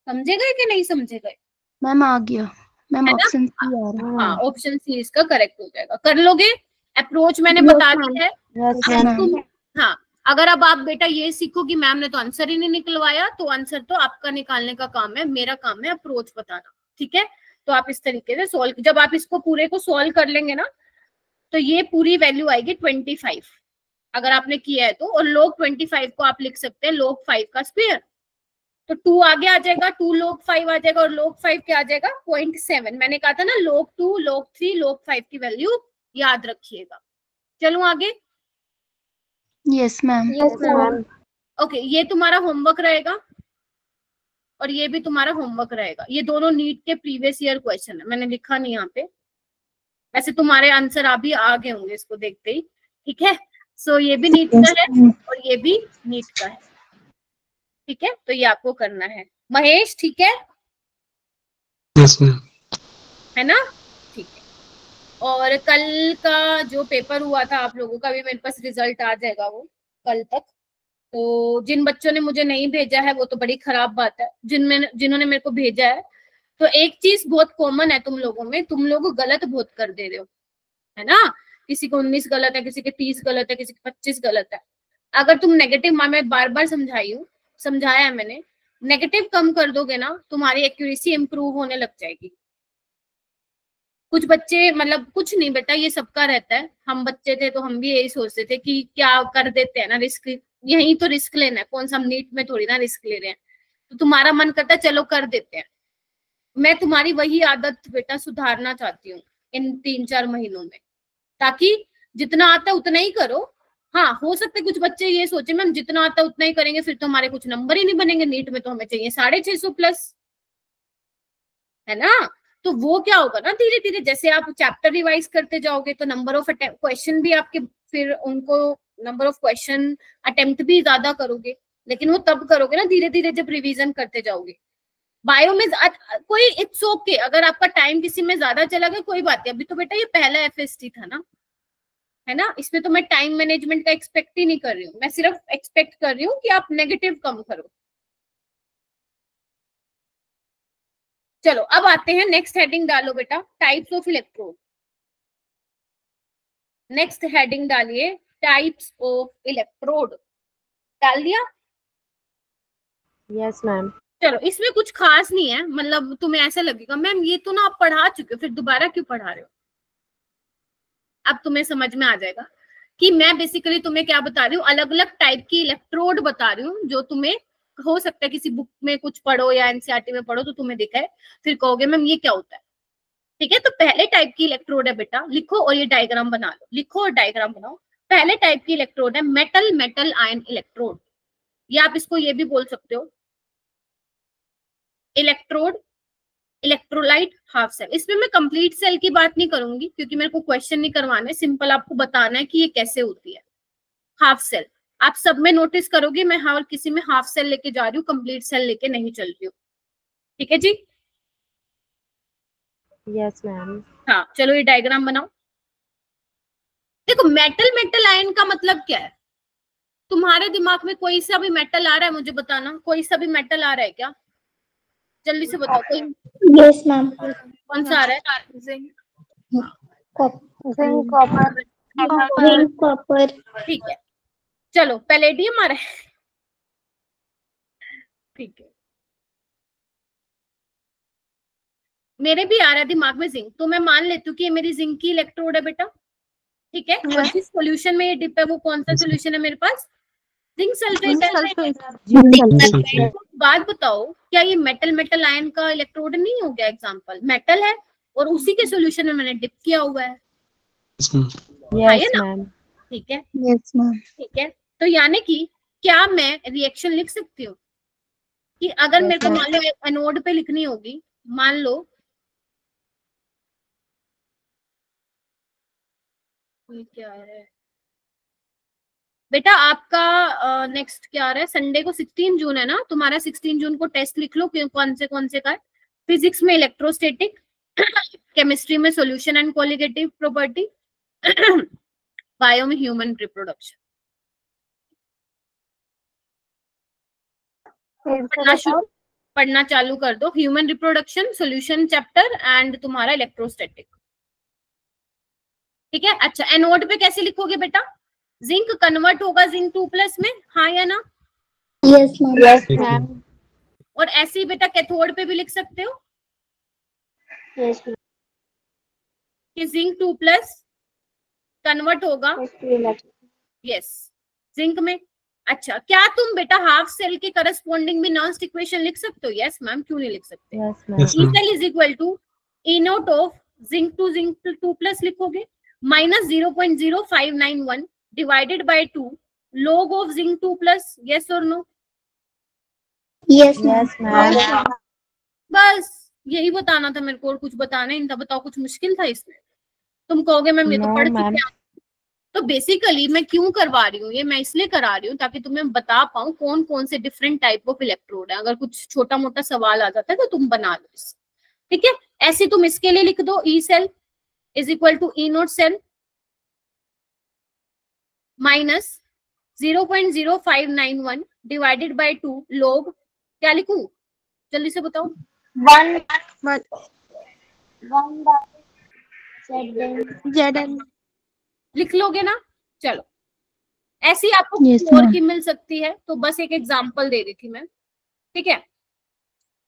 समझे गए कि नहीं समझे गए? मैम आ गया। मैम है ना? ऑप्शन सी आ रहा है। हाँ, ऑप्शन सी इसका करेक्ट हो जाएगा। कर लोगे? अप्रोच मैंने बता दी है। यस अब मैम। तुम, हाँ, अगर अब आप बेटा ये सीखो कि मैम ने तो आंसर ही नहीं निकलवाया, तो आंसर तो आपका निकालने का काम है, मेरा काम है अप्रोच बताना, ठीक है। तो आप इस तरीके से सोल्व, जब आप इसको पूरे को सोल्व कर लेंगे ना, तो ये पूरी वैल्यू आएगी 25 अगर आपने किया है तो। और log 25 को आप लिख सकते हैं log 5 का स्क्वायर, तो 2 आगे आ जाएगा, 2 log 5 आ जाएगा, और log 5 क्या आ जाएगा? 0.7। मैंने कहा था ना log 2 log 3 log 5 की वैल्यू याद रखिएगा। चलो आगे। Yes ma'am. Yes ma'am. Okay, ये तुम्हारा होमवर्क रहेगा और ये भी तुम्हारा होमवर्क रहेगा। ये दोनों नीट के प्रीवियस ईयर क्वेश्चन है, मैंने लिखा नहीं यहाँ पे। वैसे तुम्हारे आंसर अभी आ गए होंगे इसको देखते ही, ठीक है। सो ये भी नीट का है और ये भी नीट का है, ठीक है। तो ये आपको करना है। महेश, ठीक है? Yes ma'am. है ना? ठीक है। और कल का जो पेपर हुआ था आप लोगों का भी मेरे पास रिजल्ट आ जाएगा वो कल तक। तो जिन बच्चों ने मुझे नहीं भेजा है वो तो बड़ी खराब बात है। जिन्होंने मेरे को भेजा है, तो एक चीज बहुत कॉमन है तुम लोगों में, तुम लोग गलत बहुत कर दे रहे हो, है ना। किसी को 19 गलत है, किसी के 30 गलत है, किसी के 25 गलत है। अगर तुम नेगेटिव, मैं बार बार समझाया है मैंने, नेगेटिव कम कर दोगे ना, तुम्हारी एक्यूरेसी इंप्रूव होने लग जाएगी। कुछ बच्चे, मतलब कुछ नहीं बेटा, ये सबका रहता है। हम बच्चे थे तो हम भी यही सोचते थे कि क्या कर देते हैं ना, रिस्क, यही तो रिस्क लेना है, कौन सा हम नीट में थोड़ी ना रिस्क ले रहे हैं। तो तुम्हारा मन करता है चलो कर देते हैं। मैं तुम्हारी वही आदत बेटा सुधारना चाहती हूँ इन 3-4 महीनों में, ताकि जितना आता है उतना ही करो। हाँ, हो सकता है कुछ बच्चे ये सोचे मैम जितना आता है उतना ही करेंगे, फिर तो हमारे कुछ नंबर ही नहीं बनेंगे नीट में, तो हमें चाहिए 650 प्लस, है ना। तो वो क्या होगा ना, धीरे धीरे जैसे आप चैप्टर रिवाइज करते जाओगे तो नंबर ऑफ क्वेश्चन भी आपके, फिर उनको नंबर ऑफ क्वेश्चन अटेम्प्ट भी ज्यादा करोगे, लेकिन वो तब करोगे ना धीरे धीरे जब रिवीजन करते जाओगे। बायो में कोई इट्स ओके, अगर आपका टाइम किसी में ज्यादा चला गया कोई बात नहीं। अभी तो बेटा ये पहला एफएसटी था ना, है ना, इसमें तो मैं टाइम मैनेजमेंट का एक्सपेक्ट ही नहीं कर रही हूँ। मैं सिर्फ एक्सपेक्ट कर रही हूँ कि आप नेगेटिव कम करो। चलो अब आते हैं, नेक्स्ट हेडिंग डालो बेटा, types of electrode. Next heading डालिए, टाइप्स ऑफ इलेक्ट्रोड। डाल दिया? Yes ma'am. चलो, इसमें कुछ खास नहीं है, मतलब तुम्हें ऐसा लगेगा मैम ये तो ना आप पढ़ा चुके हो, फिर दोबारा क्यों पढ़ा रहे हो। अब तुम्हें समझ में आ जाएगा कि मैं बेसिकली तुम्हें क्या बता रही हूँ, अलग अलग टाइप की इलेक्ट्रोड बता रही हूँ, जो तुम्हें हो सकता है किसी बुक में कुछ पढ़ो या एनसीईआरटी में पढ़ो तो तुम्हें दिखा है, फिर कहोगे मैम ये क्या होता है। ठीक है, तो पहले टाइप की इलेक्ट्रोड है बेटा, लिखो और ये डायग्राम बना लो, लिखो और डायग्राम बनाओ। पहले टाइप की इलेक्ट्रोड है मेटल मेटल आयन इलेक्ट्रोड, या आप इसको ये भी बोल सकते हो इलेक्ट्रोड इलेक्ट्रोलाइट हाफ सेल। इसमें मैं कंप्लीट सेल की बात नहीं करूंगी क्योंकि मेरे को क्वेश्चन नहीं करवाने, सिंपल आपको बताना है कि ये कैसे होती है हाफ सेल। आप सब में नोटिस करोगे मैं हर किसी में हाफ सेल लेके जा रही हूँ, कंप्लीट सेल लेके नहीं चल रही हूँ। ठीक है जी? Yes ma'am. हाँ, चलो ये डायग्राम बनाओ। देखो, मेटल मेटल आयन का मतलब क्या है, तुम्हारे दिमाग में कोई सा भी मेटल आ रहा है मुझे बताना, कोई सा भी मेटल आ रहा है क्या, जल्दी से बताओ कोई। Yes ma'am. कौन सा आ रहा है? Zinc, copper. ठीक है, चलो पैलेडियम आ रहा है। ठीक है, मेरे भी आ रहा है दिमाग में जिंक, तो मैं मान लेती हूँ कि ये मेरी जिंक की इलेक्ट्रोड है बेटा। ठीक है, और जिस सॉल्यूशन में ये डिप है वो कौन सा सॉल्यूशन है मेरे पास, जिंक सल्फेट। बात बताओ, क्या ये मेटल मेटल आयन का इलेक्ट्रोड नहीं हो गया? एग्जांपल मेटल है और उसी के सॉल्यूशन में मैंने डिप किया हुआ है, यस मैम। ठीक है, यस मैम। ठीक है। तो यानी कि क्या मैं रिएक्शन लिख सकती हूँ कि अगर मेरे को मान लो एनोड पे लिखनी होगी, मान लो ये क्या है बेटा आपका नेक्स्ट क्या आ रहा है, संडे को 16 जून है ना तुम्हारा, 16 जून को टेस्ट लिख लो कौन से का है। फिजिक्स में इलेक्ट्रोस्टैटिक, केमिस्ट्री में solution and colligative property, bio में ह्यूमन रिप्रोडक्शन। पढ़ना चालू कर दो, human reproduction, solution chapter and तुम्हारा इलेक्ट्रोस्टैटिक। ठीक है, अच्छा एनोड पे कैसे लिखोगे बेटा, जिंक कन्वर्ट होगा जिंक 2+ में, हाँ या ना? Yes ma'am. और ऐसे ही बेटा कैथोड पे भी लिख सकते हो यस मैम। कि जिंक 2+ कन्वर्ट होगा यस जिंक में। अच्छा, क्या तुम बेटा हाफ सेल के करस्पॉन्डिंग भी नॉन इक्वेशन लिख सकते हो? यस मैम, क्यों नहीं लिख सकते? Yes ma'am. E cell is equal to E naught of zinc 2 लिखोगे, -0.0591 divided by 2 log of zinc 2+, yes or no? Yes Yes, ma'am. बस यही बताना था मेरे को, और कुछ बताना नहीं था। बताओ कुछ मुश्किल था इसमें? तुम कहोगे मैम ये तो No, पढ़ ma'am. चुके हैं। तो बेसिकली मैं क्यों करवा रही हूँ ये, मैं इसलिए करा रही हूँ ताकि तुम्हें बता पाऊँ कौन कौन से डिफरेंट टाइप ऑफ इलेक्ट्रोड है। अगर कुछ छोटा मोटा सवाल आ जाता है तो तुम बना लो इससे, ठीक है। ऐसे तुम इसके लिए लिख दो, E cell is equal to E naught cell minus 0.0591 divided by 2 log, क्या लिखूं जल्दी से बताओ? 1 ZN लिख लोगे ना? चलो, ऐसी आपको Yes, और ma'am. की मिल सकती है, तो बस एक एग्जांपल दे रही थी मैं, ठीक है।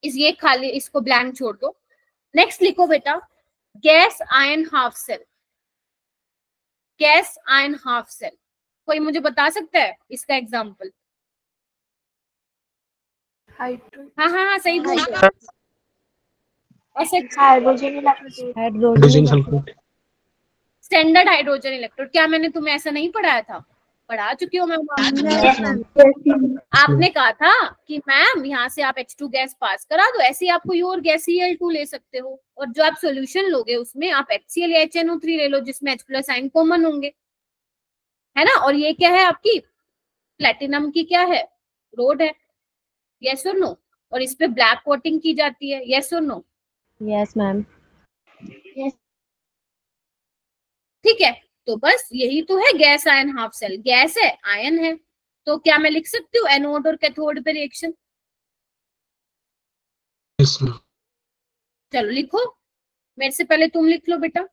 इस ये खाली इसको ब्लैंक छोड़ दो। नेक्स्ट लिखो बेटा, gas ion half cell. Gas ion half cell, कोई मुझे बता सकता है इसका एग्जांपल? हाँ हाँ हाँ, सही बोल रहे हो। ऐसे hydrogen electrode hydrogen sulphate. Standard hydrogen electrode, क्या मैंने तुम्हें ऐसा नहीं पढ़ाया था? पढ़ा चुकी हूँ मैं। Yes, ma'am. आपने कहा था कि मैम यहाँ से आप H2 गैस पास करा दो, ऐसे ही आप कोई और गैस Cl2 ले सकते हो, और जो आप सॉल्यूशन लोगे उसमें आप HCl या HNO3 ले लो जिसमें H+ आयन कॉमन होंगे, है ना। और ये क्या है आपकी प्लेटिनम की क्या है, रोड है, यस और नो। और इस पे ब्लैक कोटिंग की जाती है, यस और नो? Yes, ma'am. ठीक है, तो बस यही तो है gas ion half cell. Gas है, आयन है, तो क्या मैं लिख सकती हूँ एनोड और कैथोड पे रिएक्शन? Yes ma'am. चलो लिखो, मेरे से पहले तुम लिख लो बेटा।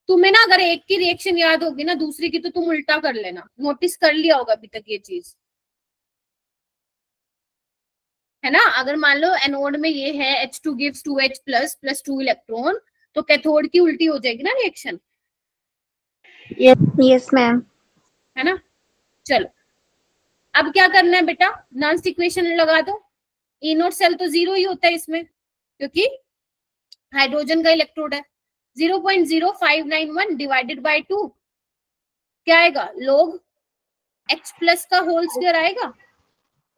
तुम्हें ना अगर एक की रिएक्शन याद होगी ना, दूसरी की तो तुम उल्टा कर लेना। नोटिस कर लिया होगा अभी तक ये चीज, है ना। अगर मान लो एनोड में ये है H2 gives 2H plus 2 electron, तो कैथोड की उल्टी हो जाएगी ना रिएक्शन, यस मैम। है ना। चलो अब क्या करना है बेटा, नॉन इक्वेशन लगा दो। ई नोट सेल तो 0 ही होता है इसमें, क्योंकि हाइड्रोजन का इलेक्ट्रोड है। 0.0591 डिवाइडेड बाय 2 क्या आएगा, log H+ का होल स्क्वायर आएगा,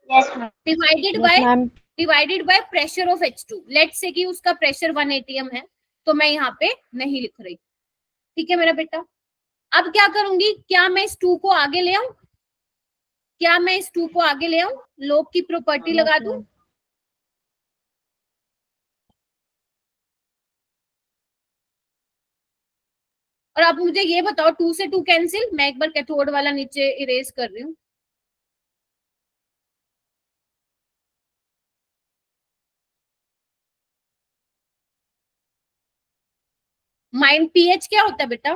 divided Yes, ma'am. By pressure of H2। Let's say कि उसका प्रेशर 1 atm है, तो मैं यहाँ पे नहीं लिख रही, ठीक है मेरा बेटा। अब क्या करूंगी, क्या मैं इस 2 को आगे ले आऊं? क्या मैं इस 2 को आगे ले आऊं, log की प्रॉपर्टी लगा दूं? और अब मुझे ये बताओ, 2 से 2 कैंसिल, मैं एक बार कैथोड वाला नीचे इरेज कर रही हूँ। माइन pH क्या होता है बेटा?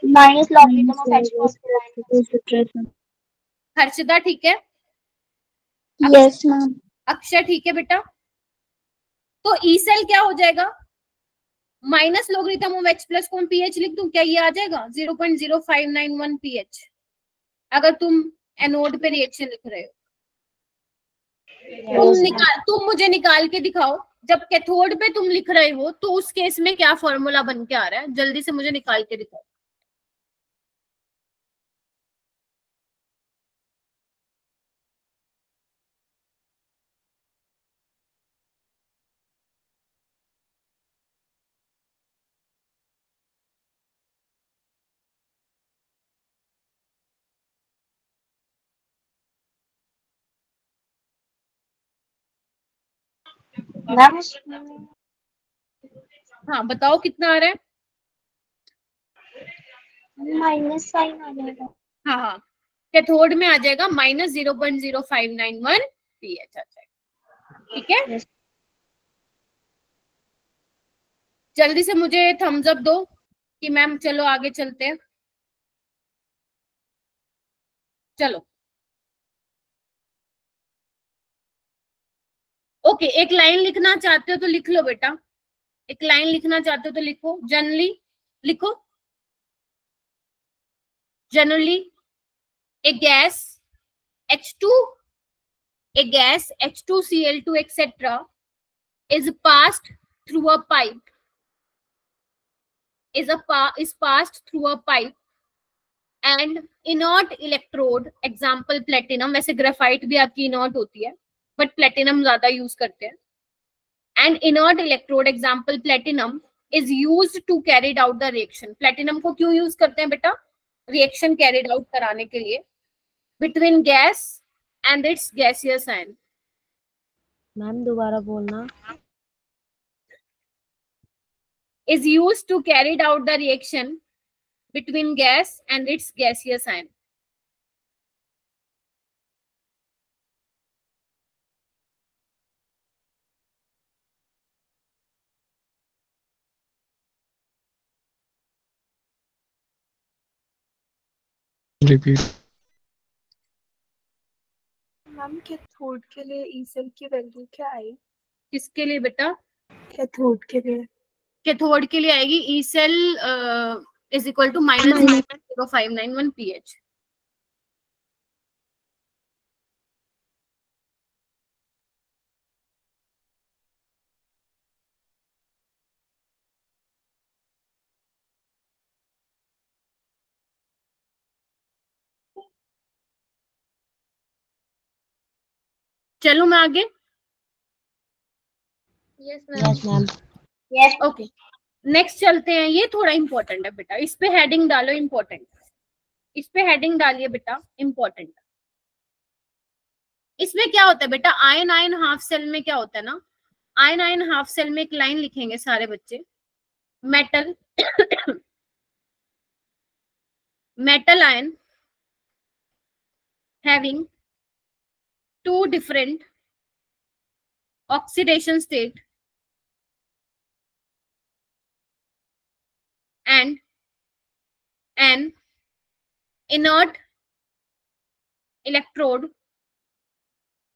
Minus logarithm of H+। Harshada ठीक है, यस मैम। अक्षय ठीक है बेटा। तो ई सेल क्या हो जाएगा, माइनस लॉगरिथम ऑफ H+ को pH लिख दूं, क्या ये आ जाएगा 0.0591 pH, अगर तुम एनोड पे रिएक्शन लिख रहे हो। तुम मुझे निकाल के दिखाओ, जब कैथोड पे तुम लिख रहे हो तो उस केस में क्या फॉर्मूला बन के आ रहा है, जल्दी से मुझे निकाल के दिखाओ। हाँ बताओ कितना आ रहा है? माइनस साइन आ जाएगा। हाँ हाँ, कैथोड में आ जाएगा -0.0591 pH आ जाएगा, ठीक है। जल्दी से मुझे थम्स अप दो कि मैम चलो आगे चलते हैं। चलो ओके, एक लाइन लिखना चाहते हो तो लिख लो बेटा, एक लाइन लिखना चाहते हो तो लिखो, जनरली लिखो। Generally a gas H2 a gas H2Cl2 etc. is passed through a pipe is passed through a pipe and inert electrode example platinum, वैसे ग्रेफाइट भी आपकी इनर्ट होती है बट प्लेटिनम ज्यादा यूज करते हैं, and inert electrode example platinum is used to carried out the reaction. platinum को क्यों यूज करते हैं बेटा? रिएक्शन कैरिड आउट कराने के लिए between gas and its gaseous ion. Ma'am दोबारा बोलना. is used to carried out the reaction between gas and its gaseous ion. Repeat. Ma'am cathode के लिए ई सेल की वैल्यू क्या आई? किसके लिए बेटा? कैथोड के लिए. कैथोड के लिए आएगी E cell is equal to -0.0591 pH. चलो मैं आगे. Yes yes ma'am. Okay next चलते हैं. ये थोड़ा इंपॉर्टेंट है बेटा, इस पे हेडिंग डालो इंपॉर्टेंट. इस पे हेडिंग डालिए बेटा इंपॉर्टेंट. इसमें क्या होता है बेटा? आयन आयन हाफ सेल में क्या होता है ना, आयन आयन हाफ सेल में एक लाइन लिखेंगे सारे बच्चे. Metal metal ion having two different oxidation state and an inert electrode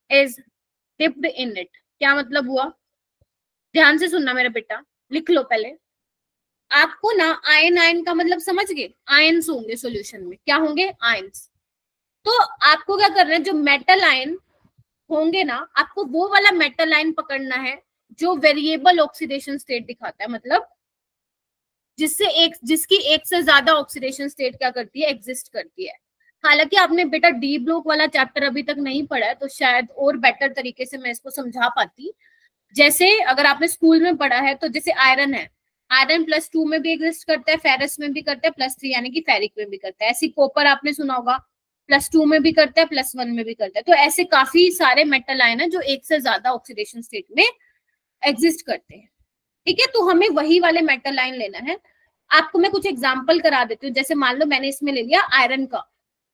is dipped in it. क्या मतलब हुआ? ध्यान से सुनना मेरा बेटा, लिख लो पहले. आपको ना आयन आयन का मतलब समझ गए? आयन्स होंगे सॉल्यूशन में. क्या होंगे? आयन्स. तो आपको क्या करना है, जो मेटल आयन होंगे ना, आपको वो वाला मेटल आयन पकड़ना है जो वेरिएबल ऑक्सीडेशन स्टेट दिखाता है, मतलब जिसकी एक से ज्यादा ऑक्सीडेशन स्टेट क्या करती है? एग्जिस्ट करती है. हालांकि आपने बेटा डी ब्लॉक वाला चैप्टर अभी तक नहीं पढ़ा है, तो शायद और बेटर तरीके से मैं इसको समझा पाती. जैसे अगर आपने स्कूल में पढ़ा है तो जैसे आयरन है, आयरन +2 में भी एग्जिस्ट करता है, फेरस में भी करता है, +3 यानी कि फेरिक में भी करता है. ऐसी कॉपर आपने सुना होगा, +2 में भी करता है, +1 में भी करता है. तो ऐसे काफी सारे मेटल आयन है जो एक से ज्यादा ऑक्सीडेशन स्टेट में एग्जिस्ट करते हैं. ठीक है, तो हमें वही वाले मेटल आयन लेना है. आपको मैं कुछ एग्जांपल करा देती हूँ. जैसे मान लो मैंने इसमें ले लिया आयरन का,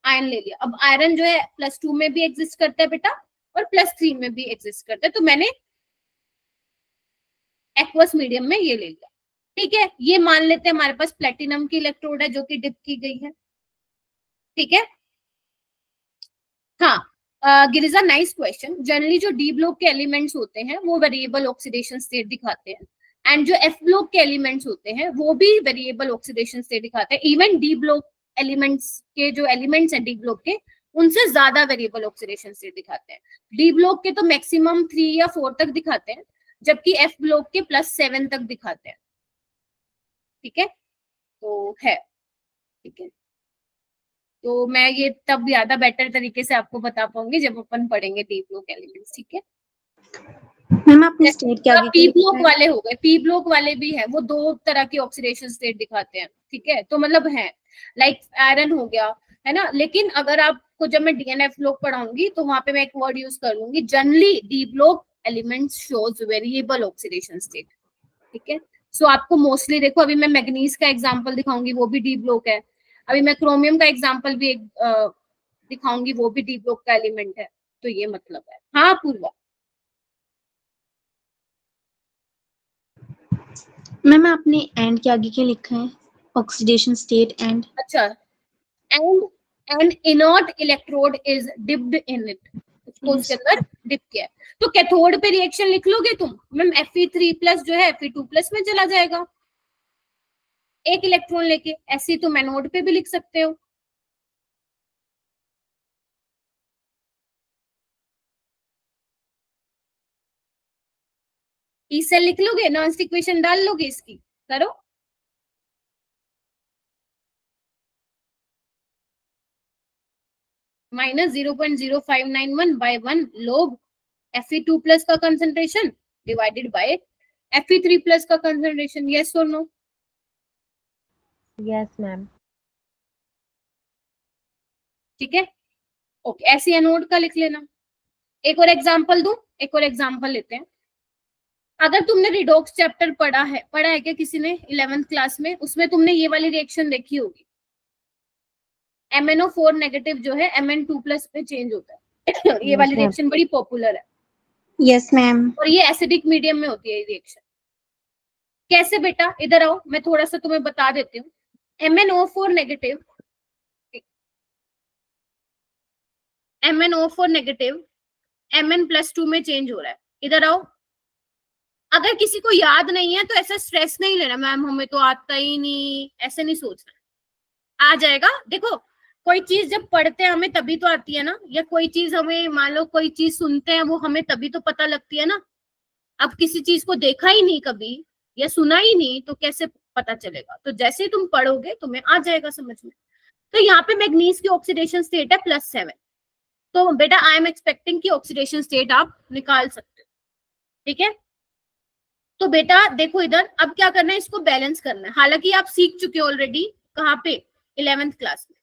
आयन ले लिया. अब आयरन जो है +2 में भी एग्जिस्ट करता है बेटा और +3 में भी एग्जिस्ट करता है. तो मैंने एक्वस मीडियम में ये ले लिया. ठीक है, ये मान लेते हैं हमारे पास प्लेटिनम की इलेक्ट्रोड है जो कि डिप की गई है. ठीक है, हाँ गिरिजा नाइस क्वेश्चन. जनरली जो डी ब्लॉक के एलिमेंट्स होते हैं वो वेरिएबल ऑक्सीडेशन स्टेट दिखाते हैं, एंड जो एफ ब्लॉक के एलिमेंट्स होते हैं वो भी वेरिएबल ऑक्सीडेशन स्टेट दिखाते हैं. इवन डी ब्लॉक एलिमेंट्स के जो एलिमेंट्स हैं डी ब्लॉक के, उनसे ज्यादा वेरिएबल ऑक्सीडेशन स्टेट दिखाते हैं. डी ब्लॉक के तो मैक्सिमम 3 या 4 तक दिखाते हैं, जबकि एफ ब्लॉक के +7 तक दिखाते हैं. ठीक है, तो है. ठीक है, तो मैं ये तब ज्यादा बेटर तरीके से आपको बता पाऊंगी जब अपन पढ़ेंगे डी ब्लॉक एलिमेंट्स. ठीक है मैम आपने स्टेट क्या पी ब्लॉक वाले हो गए. पी ब्लॉक वाले भी है, वो 2 तरह की ऑक्सीडेशन स्टेट दिखाते हैं. ठीक है, तो मतलब है लाइक आयरन हो गया है ना. लेकिन अगर आपको जब मैं डीएनएफ ब्लॉक पढ़ाऊंगी तो वहां पे मैं एक वर्ड यूज करूंगी, generally D block elements shows variable oxidation state. ठीक है, सो आपको मोस्टली देखो, अभी मैं मैग्नीज का एग्जांपल दिखाऊंगी, वो भी डी ब्लॉक है. अभी मैं क्रोमियम का एग्जांपल भी एक दिखाऊंगी, वो भी डी ब्लॉक का एलिमेंट है. तो ये मतलब है. हाँ पूर्वा. मैम आपने एंड के आगे क्या लिखा है? Oxidation state and. अच्छा, and an inert electrode is dipped in it. उसको उसके अंदर डिप किया है. तो कैथोड पे रिएक्शन लिख लोगे तुम मैम, Fe3+ जो है Fe2+ में चला जाएगा एक इलेक्ट्रॉन लेके. ऐसे तुम एनोड पे भी लिख सकते हो. ई सेल लिख लोगे, नॉन इक्वेशन डाल लोगे इसकी, करो। -0.0591 log Fe2 प्लस का concentration divided by Fe3 plus का कंसंट्रेशन। यस और नो? Yes ma'am. ठीक है, ओके, ऐसे एनोड का लिख लेना। एक और एग्जांपल दूं, एक और एग्जांपल लेते हैं। अगर तुमने रिडॉक्स चैप्टर पढ़ा है क्या किसी ने 11th क्लास में? उसमें तुमने ये वाली रिएक्शन देखी होगी, MnO4 नेगेटिव जो है Mn2 प्लस में चेंज होता है। ये वाली रिएक्शन बड़ी पॉपुलर है। Yes ma'am. और ये एसिडिक मीडियम में होती है ये रिएक्शन। कैसे बेटा? इधर आओ, मैं थोड़ा सा तुम्हें बता देती हूँ। MnO4 negative, MnO4 negative Mn+2 में चेंज हो रहा है। इधर आओ। अगर किसी को याद नहीं है तो ऐसा स्ट्रेस नहीं लेना, मैम हमें तो आता ही नहीं, ऐसे नहीं सोचना, आ जाएगा। देखो, कोई चीज जब पढ़ते हैं हमें तभी तो आती है ना, या कोई चीज हमें, मान लो कोई चीज सुनते हैं वो हमें तभी तो पता लगती है ना। अब किसी चीज को देखा ही नहीं कभी या सुना ही नहीं तो कैसे पता चलेगा? तो जैसे ही तुम पढ़ोगे तुम्हें आ जाएगा समझ में। तो यहाँ पे मैग्नीज की ऑक्सीडेशन स्टेट है +7, तो बेटा आई एम एक्सपेक्टिंग की ऑक्सीडेशन स्टेट आप निकाल सकते हो। ठीक है, तो बेटा देखो इधर, अब क्या करना है, इसको बैलेंस करना है। हालांकि आप सीख चुके हो ऑलरेडी, कहाँ पे? 11th क्लास में।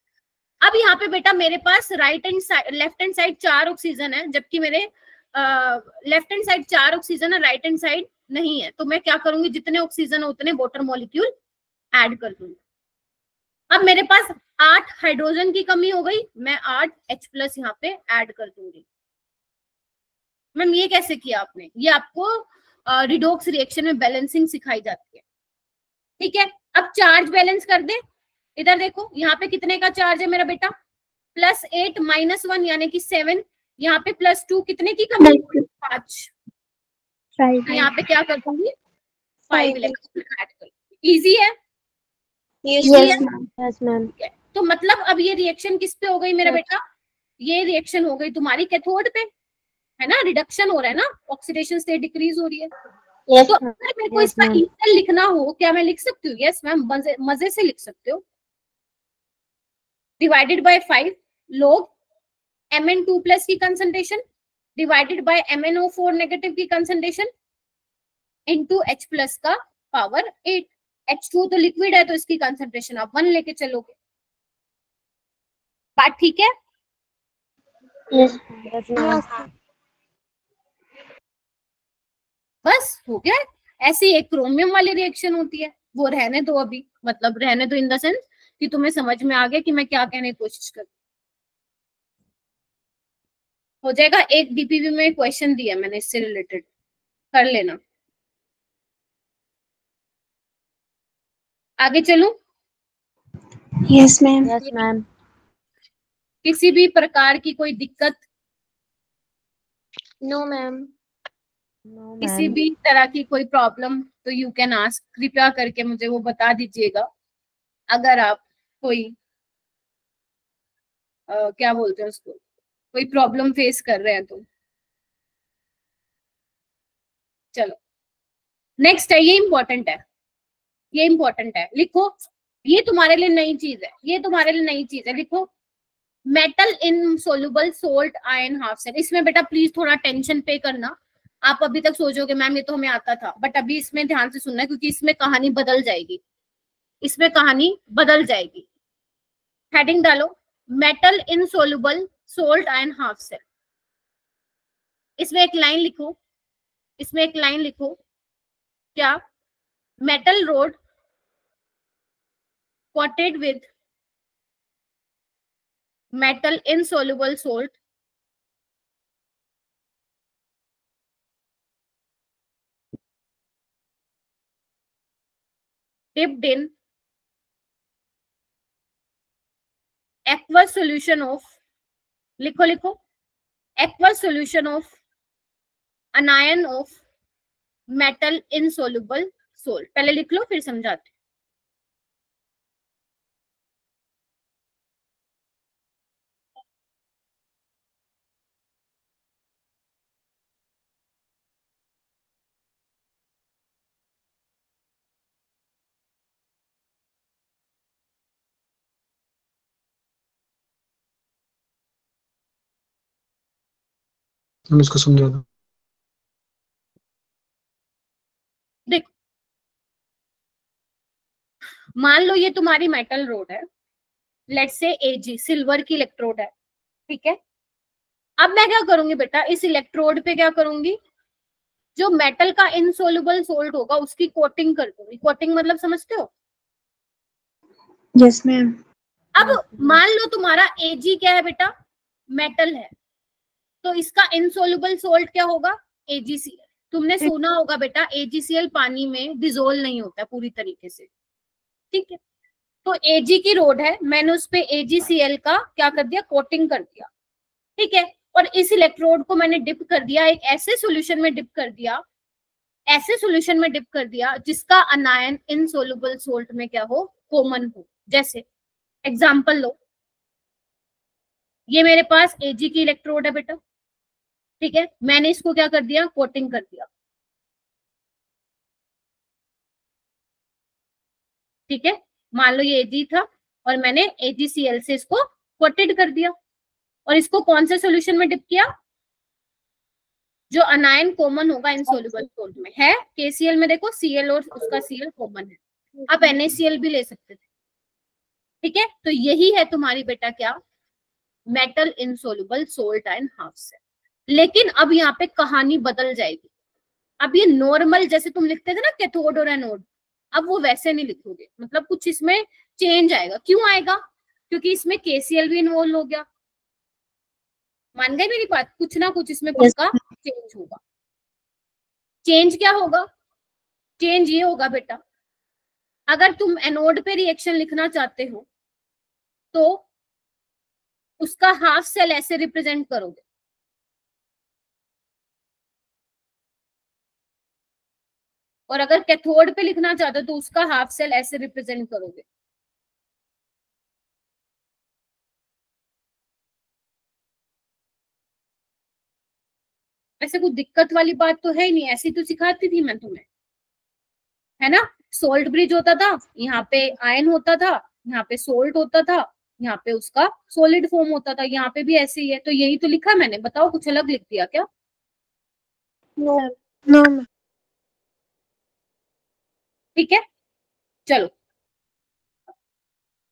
अब यहाँ पे बेटा मेरे पास right hand side, left hand side 4 oxygen है, जबकि मेरे लेफ्ट हैंड साइड 4 ऑक्सीजन है, राइट हैंड साइड नहीं है। तो मैं क्या करूंगी, जितने ऑक्सीजन है उतने वाटर मॉलिक्यूल ऐड कर दूंगी। अब मेरे पास 8 हाइड्रोजन की कमी हो गई, मैं 8 H+ यहाँ पे ऐड कर दूंगी। मैम ये कैसे किया आपने? ये आपको रिडॉक्स रिएक्शन में बैलेंसिंग सिखाई जाती है। ठीक है, अब चार्ज बैलेंस कर दे। इधर देखो, यहाँ पे कितने का चार्ज है मेरा बेटा? +8 -1 यानी कि 7। यहाँ पे +2 कितने की कमी? 5। तो यहाँ पे क्या कर दूंगी? 5 इलेक्ट्रॉन ऐड कर दूंगी। इजी है? Yes ma'am. तो मतलब अब ये रिएक्शन किस पे हो गई मेरा बेटा? ये रिएक्शन हो गई तुम्हारी कैथोड पे, है ना? रिडक्शन हो रहा है ना, ऑक्सीडेशन स्टेट डिक्रीज हो रही है। तो अगर मेरे को इसका इक्वल लिखना हो, क्या मैं लिख सकती हूँ? यस मैम, मजे से लिख सकते हो। डिवाइडेड बाय 5 log Mn2+ की concentration divided by MnO4 negative की कंसंट्रेशन इनटू H+ का पावर 8। H2 तो लिक्विड है तो इसकी कंसंट्रेशन आप 1 लेके चलोगे। बात ठीक है? यस। बस हो गया। ऐसी एक क्रोमियम वाली रिएक्शन होती है, वो रहने दो अभी, मतलब रहने दो इन द सेंस कि तुम्हें समझ में आ गया कि मैं क्या कहने की कोशिश कर। हो जाएगा। एक डीपीवी में क्वेश्चन दिया मैंने इससे रिलेटेड, कर लेना। आगे चलूं? Yes ma'am. Yes ma'am. किसी भी प्रकार की कोई दिक्कत? No ma'am. किसी भी तरह की कोई प्रॉब्लम तो यू कैन आस्क, कृपया करके मुझे वो बता दीजिएगा अगर आप कोई क्या बोलते हैं उसको, कोई प्रॉब्लम फेस कर रहे हैं तो। चलो नेक्स्ट है, ये इंपॉर्टेंट है, ये इंपॉर्टेंट है, लिखो। ये तुम्हारे लिए नई चीज है, ये तुम्हारे लिए नई चीज है, लिखो। Metal insoluble salt ion half cell. इसमें बेटा प्लीज थोड़ा टेंशन पे करना। आप अभी तक सोचोगे मैम ये तो हमें आता था, बट अभी इसमें ध्यान से सुनना है क्योंकि इसमें कहानी बदल जाएगी, इसमें कहानी बदल जाएगी। हेडिंग डालो, metal insoluble salt ion half cell. इसमें एक लाइन लिखो, इसमें एक लाइन लिखो, क्या? Metal rod coated with metal insoluble salt dipped in aqueous solution of, लिखो लिखो, aqueous solution of anion of metal insoluble salt। पहले लिख लो फिर समझाते। हम इसको समझा दो। देखो, मान लो ये तुम्हारी मेटल रोड है, लेट्स से एजी सिल्वर की इलेक्ट्रोड है, ठीक है। अब मैं क्या करूंगी बेटा, इस इलेक्ट्रोड पे क्या करूंगी, जो मेटल का इनसोल्युबल सोल्ट होगा उसकी कोटिंग कर दूंगी। कोटिंग मतलब समझते हो? Yes ma'am. अब मान लो तुम्हारा एजी क्या है बेटा, मेटल है, तो इसका इनसोल्युबल सोल्ट क्या होगा, AgCl। तुमने सुना होगा बेटा AgCl पानी में डिसोल्व नहीं होता पूरी तरीके से, ठीक है। तो Ag की रोड है, मैंने उस पे AgCl का क्या कर दिया, कोटिंग कर दिया, ठीक है। और इस इलेक्ट्रोड को मैंने डिप कर दिया, एक ऐसे सॉल्यूशन में डिप कर दिया, ऐसे सॉल्यूशन में डिप कर दिया जिसका अनायन इनसोल्युबल सोल्ट में क्या हो, कॉमन हो। जैसे एग्जांपल लो, ये मेरे पास Ag की इलेक्ट्रोड है बेटा, ठीक है, मैंने इसको क्या कर दिया, कोटिंग कर दिया, ठीक है। मान लो ये Ag था और मैंने AgCl से इसको कोटेड कर दिया, और इसको कौन से सॉल्यूशन में डिप किया, जो अनायन कॉमन होगा इनसोल्युबल सोल्ट में है। KCl में देखो Cl और उसका Cl कॉमन है, आप NaCl भी ले सकते थे, ठीक है। तो यही है तुम्हारी बेटा क्या, metal insoluble salt and half cell. लेकिन अब यहाँ पे कहानी बदल जाएगी। अब ये नॉर्मल जैसे तुम लिखते थे ना कैथोड और एनोड, अब वो वैसे नहीं लिखोगे, मतलब कुछ इसमें चेंज आएगा। क्यों आएगा, क्योंकि इसमें KCl भी इन्वॉल्व हो गया। मान गए मेरी बात, कुछ ना कुछ इसमें पक्का चेंज होगा। चेंज क्या होगा, चेंज ये होगा बेटा, अगर तुम एनोड पे रिएक्शन लिखना चाहते हो तो उसका हाफ सेल ऐसे रिप्रेजेंट करोगे, और अगर कैथोड पे लिखना चाहते हो तो उसका हाफ सेल ऐसे रिप्रेजेंट करोगे। ऐसे कोई दिक्कत वाली बात तो है ही नहीं, ऐसी तो सिखाती थी मैं तुम्हें, है ना। सोल्ट ब्रिज होता था, यहाँ पे आयन होता था, यहाँ पे सोल्ट होता था, यहाँ पे उसका सॉलिड फॉर्म होता था, यहाँ पे भी ऐसे ही है। तो यही तो लिखा मैंने, बताओ कुछ अलग लिख दिया क्या? No no. ठीक है, चलो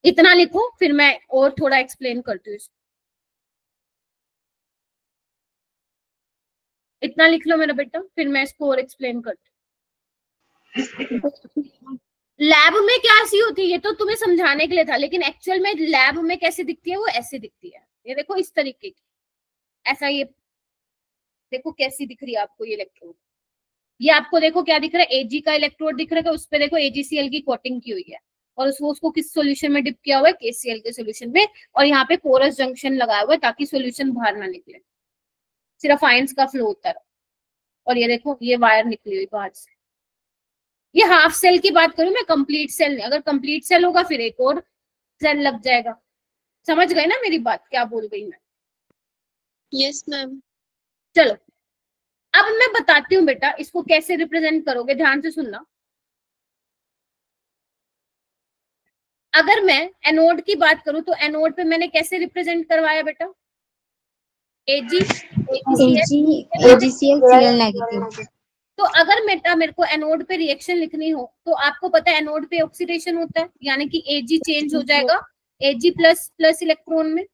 इतना लिखो, फिर मैं और थोड़ा एक्सप्लेन करती हूँ। इतना लिख लो मेरा बेटा, फिर मैं इसको और एक्सप्लेन करती हूँ। लैब में क्या ऐसी होती है, ये तो तुम्हें समझाने के लिए था, लेकिन एक्चुअल में लैब में कैसे दिखती है, वो ऐसे दिखती है। ये देखो इस तरीके की, ऐसा, ये देखो कैसी दिख रही है आपको ये इलेक्ट्रोड। ये आपको देखो क्या दिख रहा है, Ag का इलेक्ट्रोड दिख रहा है, उस पे देखो AgCl की कोटिंग की हुई है, और उसको किस सॉल्यूशन में डिप किया हुआ है, KCl के सॉल्यूशन में, और यहाँ पे पोरस जंक्शन लगाया हुआ है ताकि सॉल्यूशन बाहर ना निकले, सिर्फ आयंस का फ्लो होता रहे। और ये देखो ये वायर निकली हुई बाहर से। ये हाफ सेल की बात करूं मैं, कंप्लीट सेल नहीं। अगर कंप्लीट सेल होगा फिर एक और सेल लग जाएगा। समझ गए ना मेरी बात, क्या बोल गई मैं? Yes ma'am. चलो अब मैं बताती हूँ बेटा इसको कैसे रिप्रेजेंट करोगे, ध्यान से सुनना। अगर मैं एनोड की बात करूं तो एनोड पे मैंने कैसे रिप्रेजेंट करवाया बेटा, AgCl Cl नेगेटिव। तो अगर बेटा मेरे को एनोड पे रिएक्शन लिखनी हो तो आपको पता है एनोड पे ऑक्सीडेशन होता है, यानी कि Ag चेंज हो जाएगा Ag प्लस प्लस इलेक्ट्रॉन में।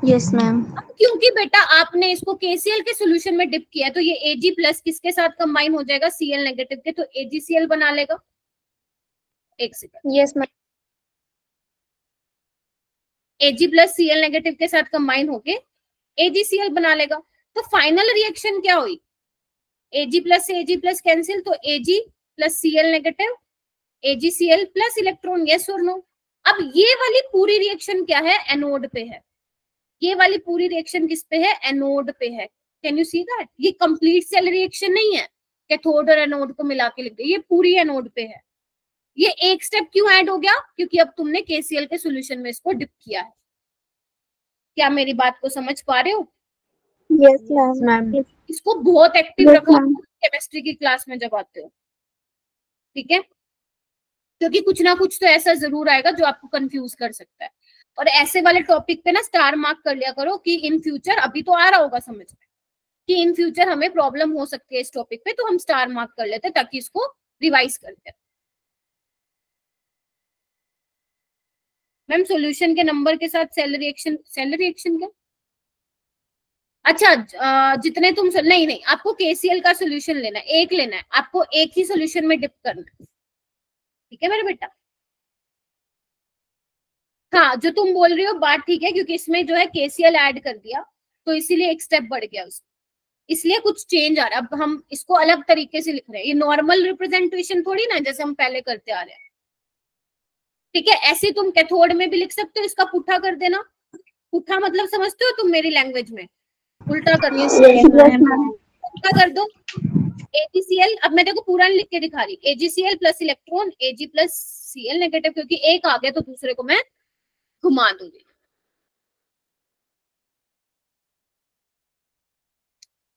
Yes ma'am. क्योंकि बेटा आपने इसको KCl के सॉल्यूशन में डिप किया, तो ये Ag प्लस किसके साथ कंबाइन हो जाएगा, Cl नेगेटिव के, तो AgCl बना लेगा। एक second, yes ma'am. Ag plus Cl negative के साथ कंबाइन होके AgCl बना लेगा। तो फाइनल रिएक्शन क्या हुई, Ag प्लस से Ag प्लस कैंसिल, तो Ag plus Cl negative, AgCl plus electron, yes और नो। अब ये वाली पूरी रिएक्शन क्या है, एनोड पे है। ये वाली पूरी रिएक्शन किस पे है, एनोड पे है। कैन यू सी दैट, ये कंप्लीट सेल रिएक्शन नहीं है, कैथोड और एनोड को मिला के लिख दिया, ये पूरी एनोड पे है। ये एक स्टेप क्यों ऐड हो गया, क्योंकि अब तुमने KCl के सॉल्यूशन में इसको डिप किया है। क्या मेरी बात को समझ पा रहे हो? Yes ma'am. इसको बहुत एक्टिव रखो केमिस्ट्री की क्लास में जब आते हो, ठीक है, क्योंकि कुछ ना कुछ तो ऐसा जरूर आएगा जो आपको कंफ्यूज कर सकता है। और ऐसे वाले टॉपिक पे ना स्टार मार्क कर लिया करो कि इन फ्यूचर, अभी तो आ रहा होगा समझ में, कि इन फ्यूचर हमें प्रॉब्लम हो सकती है इस टॉपिक पे, तो हम स्टार मार्क कर लेते हैं ताकि इसको रिवाइज करते हैं। मैम सॉल्यूशन के नंबर के साथ सेल रिएक्शन क्या? अच्छा जितने तुम नहीं नहीं, आपको केसीएल का सोल्यूशन लेना है, एक लेना है आपको, एक ही सोल्यूशन में डिप करना है, ठीक है मेरे बेटा? हाँ जो तुम बोल रही हो बात ठीक है, क्योंकि इसमें जो है केसीएल ऐड कर दिया तो इसीलिए एक स्टेप बढ़ गया उसमें, इसलिए कुछ चेंज आ रहा है। अब हम इसको अलग तरीके से लिख रहे हैं, ये नॉर्मल रिप्रेजेंटेशन थोड़ी ना जैसे हम पहले करते आ रहे हैं, ठीक है? ऐसे तुम कैथोड में भी लिख सकते हो, इसका पुट्ठा कर देना। पुट्ठा मतलब समझते हो तुम मेरी लैंग्वेज में? उल्टा कर दो, उल्टा कर दो। AgCl, अब मैं देखो पूरा लिख के दिखा रही, AgCl plus electron Ag plus Cl negative, क्योंकि एक आ गया तो दूसरे को मैं घुमा दूंगी,